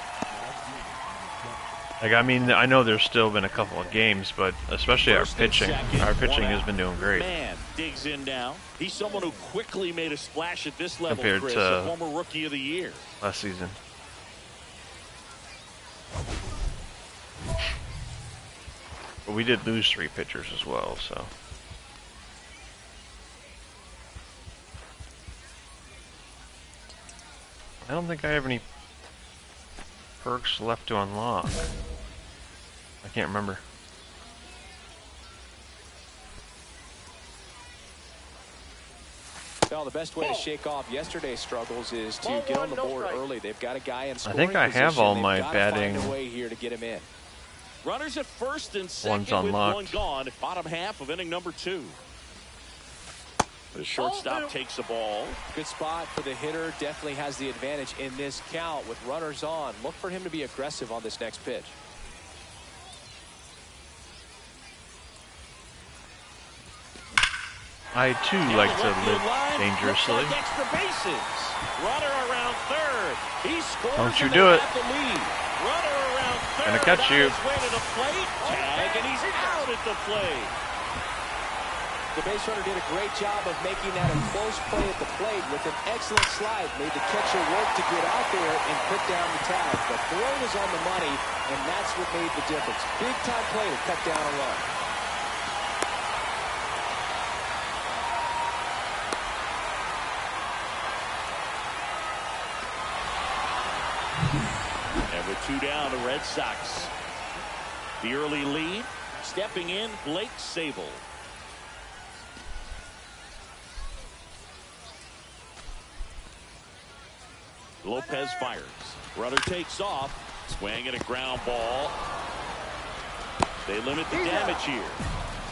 Like, I mean, I know there's still been a couple of games, but especially First our and pitching. second, Our pitching one has out. been doing great. Man digs in now. He's someone who quickly made a splash at this level, Compared Chris, to- a former Rookie of the Year. Last season. But we did lose 3 pitchers as well, so. I don't think I have any perks left to unlock. I can't remember. Well, the best way to shake off yesterday's struggles is to Ball get one, on the no board strike. early. They've got a guy in I scoring think I have position. all They've my gotta batting find a way here to get him in. Runners at first and One's second with unlocked. one gone. Bottom half of inning number 2. The shortstop takes the ball. Good spot for the hitter. Definitely has the advantage in this count with runners on. Look for him to be aggressive on this next pitch. I too like to Left live field line, dangerously. looks like extra bases. Runner around third. He scores. Don't you and do they it. have the lead. Runner around third. Gonna catch on you. his way to the plate. Tag, and he's out at the plate. The base runner did a great job of making that a close play at the plate with an excellent slide. Made the catcher work to get out there and put down the tag. The throw was on the money, and that's what made the difference. Big time play to cut down a run. And with 2 down, the Red Sox. The early lead. Stepping in, Blake Sable. Lopez fires. Runner takes off. Swing and a ground ball. They limit the damage here.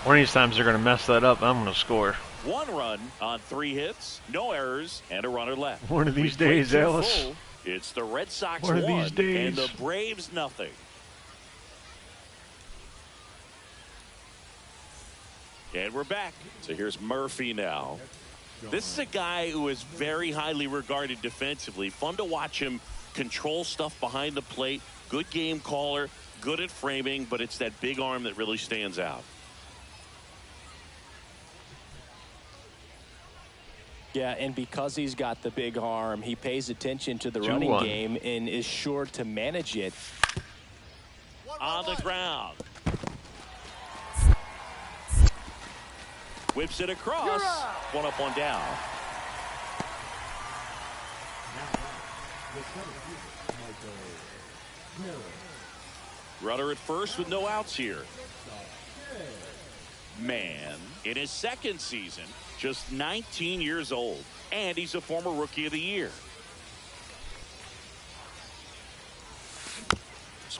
One of these times they're going to mess that up. I'm going to score. 1 run on 3 hits, no errors, and a runner left. One of these We played days, to Alice. full. It's the Red Sox One of these 1 days. and the Braves nothing. And we're back. So here's Murphy now. This is a guy who is very highly regarded defensively. Fun to watch him control stuff behind the plate. Good game caller, good at framing, but it's that big arm that really stands out. Yeah, and because he's got the big arm, he pays attention to the 2-1. running game and is sure to manage it. On the ground. Whips it across. 1 up, 1 down. Runner at first with no outs here. Man, in his second season, just 19 years old, and he's a former Rookie of the Year.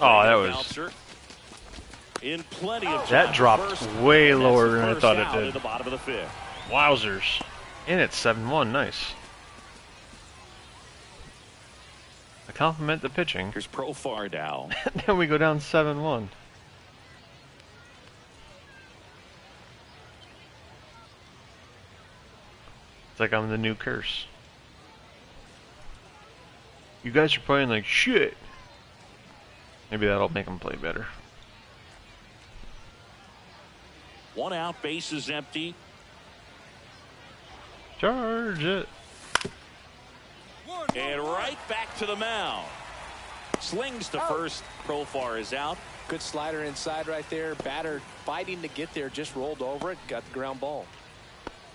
Oh, that was- Bouncer. In plenty of That time. dropped First, way and that's lower the than I first thought it out did. At the bottom of the 5th. Wowzers. And it's 7-1. Nice. I compliment the pitching. Here's Profar now. Then we go down 7-1. It's like I'm the new curse. You guys are playing like shit. Maybe that'll make them play better. 1 out, base is empty. Charge it. And right back to the mound. Slings to first. Profar is out. Good slider inside right there. Batter fighting to get there, just rolled over it, got the ground ball.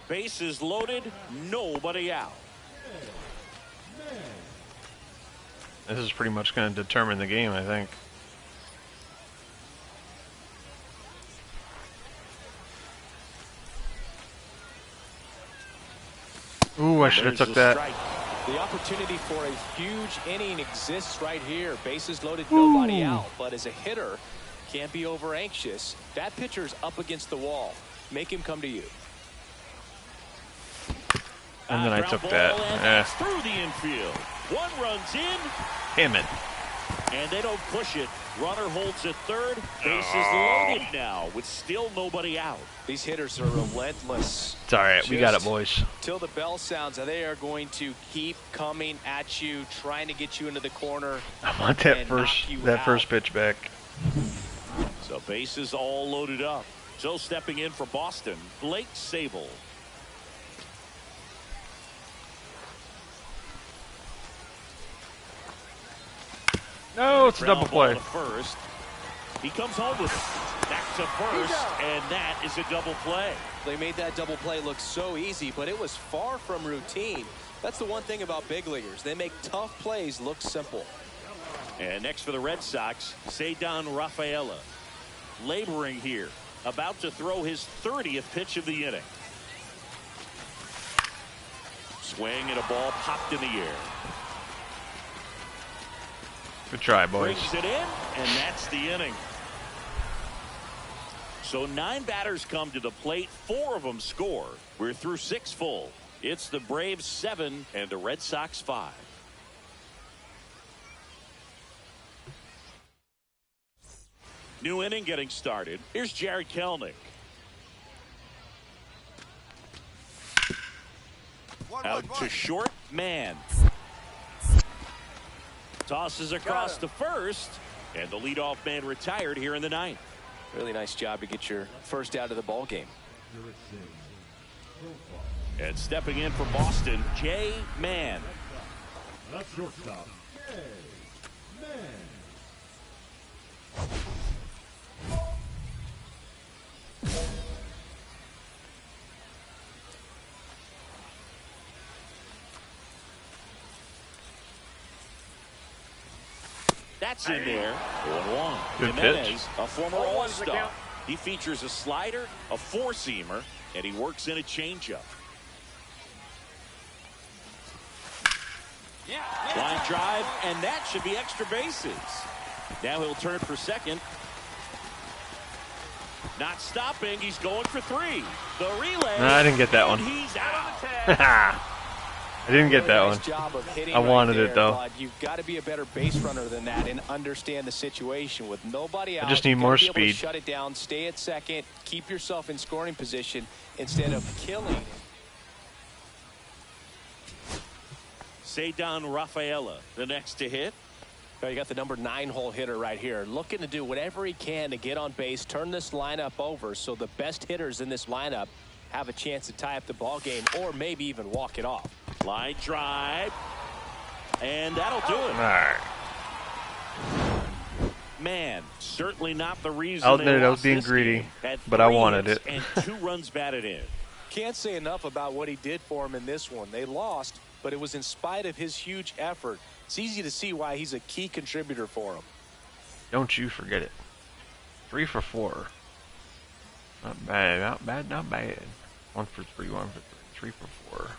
Bases loaded. Nobody out. This is pretty much going to determine the game, I think. Ooh, I should have There's took the that. strike. The opportunity for a huge inning exists right here. Bases loaded, nobody out. But as a hitter, can't be over anxious. That pitcher's up against the wall. Make him come to you. And then I Ground took ball, that. and that's through the infield. 1 runs in, Damn it. and they don't push it. Runner holds at third. Bases loaded now with still nobody out. These hitters are relentless. It's alright, we got it, Just boys. Till the bell sounds, they are going to keep coming at you, trying to get you into the corner. I want that and first knock you that out. first pitch back. So bases all loaded up. So stepping in for Boston, Blake Sabol. No, it's a double play. First. He comes home with it. Back to first, and that is a double play. They made that double play look so easy, but it was far from routine. That's the one thing about big leaguers. They make tough plays look simple. And next for the Red Sox, Ceddanne Rafaela. Laboring here. About to throw his 30th pitch of the inning. Swing and a ball popped in the air. Good try, boys. Brings it in, and that's the inning. So 9 batters come to the plate. 4 of them score. We're through 6 full. It's the Braves 7 and the Red Sox 5. New inning getting started. Here's Jarred Kelenic. Out to short, man. Tosses across to first, and the leadoff man retired here in the 9th. Really nice job to get your first out of the ball game. And stepping in for Boston, Jay Mann. That's shortstop, Jay Mann. That's in there. 1-1. Good Jimenez, pitch. a former All-Star. He features a slider, a four-seamer, and he works in a changeup. Line drive, and that should be extra bases. Now he'll turn for second. Not stopping. He's going for 3. The relay. No, I didn't get that one. He's out. I didn't get that Nice one. job of hitting I wanted right it, though. But you've got to be a better base runner than that and understand the situation. With nobody out, I just need you more gotta be able to speed. shut it down, stay at second, keep yourself in scoring position instead of killing. Ceddanne Rafaela, the next to hit. So you got the number 9 hole hitter right here, looking to do whatever he can to get on base, turn this lineup over so the best hitters in this lineup have a chance to tie up the ball game or maybe even walk it off. Line drive. And that'll do it. All right. Man, certainly not the reason. I'll they admit it, I was lost being this greedy, game. Had but I 3 wanted hits it. And 2 runs batted in. Can't say enough about what he did for him in this one. They lost, but it was in spite of his huge effort. It's easy to see why he's a key contributor for him. Don't you forget it. 3 for 4. Not bad, not bad, not bad. 1 for 3, 1 for 3, 3 for 4.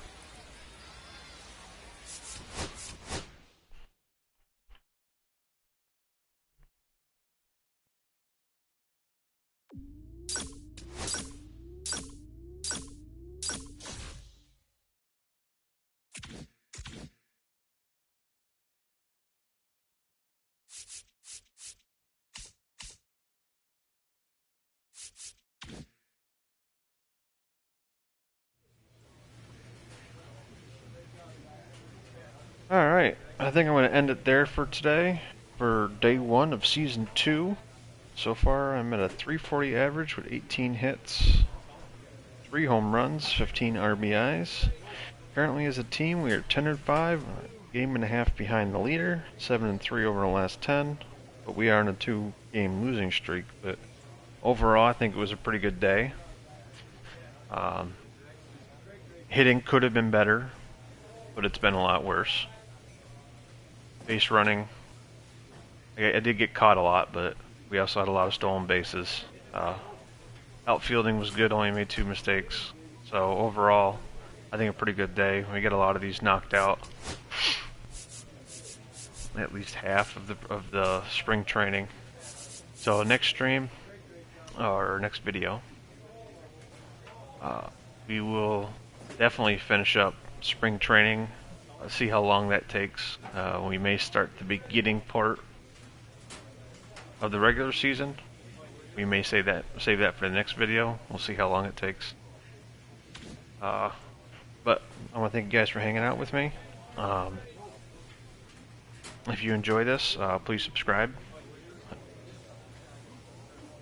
Alright, I think I'm going to end it there for today, for day 1 of season 2. So far I'm at a 340 average with 18 hits, 3 home runs, 15 RBIs. Currently as a team we are 10-5, a game and a half behind the leader, 7-3 over the last 10, but we are in a 2-game losing streak. But overall I think it was a pretty good day. Hitting could have been better, but it's been a lot worse. Base running, I did get caught a lot, but we also had a lot of stolen bases. Outfielding was good, only made 2 mistakes. So overall, I think a pretty good day. We get a lot of these knocked out. At least half of the spring training. So next stream, or next video, we will definitely finish up spring training. See how long that takes. We may start the beginning part of the regular season. We may save that for the next video. We'll see how long it takes. But I want to thank you guys for hanging out with me. If you enjoy this, please subscribe.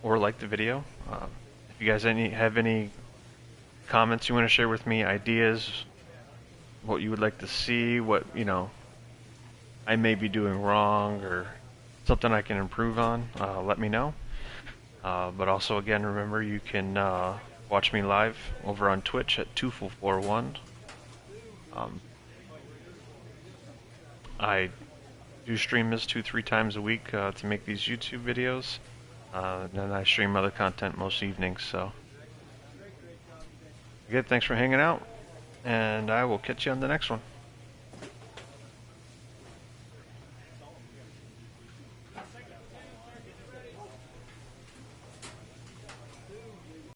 or like the video. If you guys have any comments you want to share with me, ideas, what you would like to see, what, you know, I may be doing wrong or something I can improve on, let me know. But also, again, remember you can watch me live over on Twitch at Tufel41. I do stream this 2-3 times a week to make these YouTube videos. And then I stream other content most evenings, so. Again, thanks for hanging out, and I will catch you on the next one.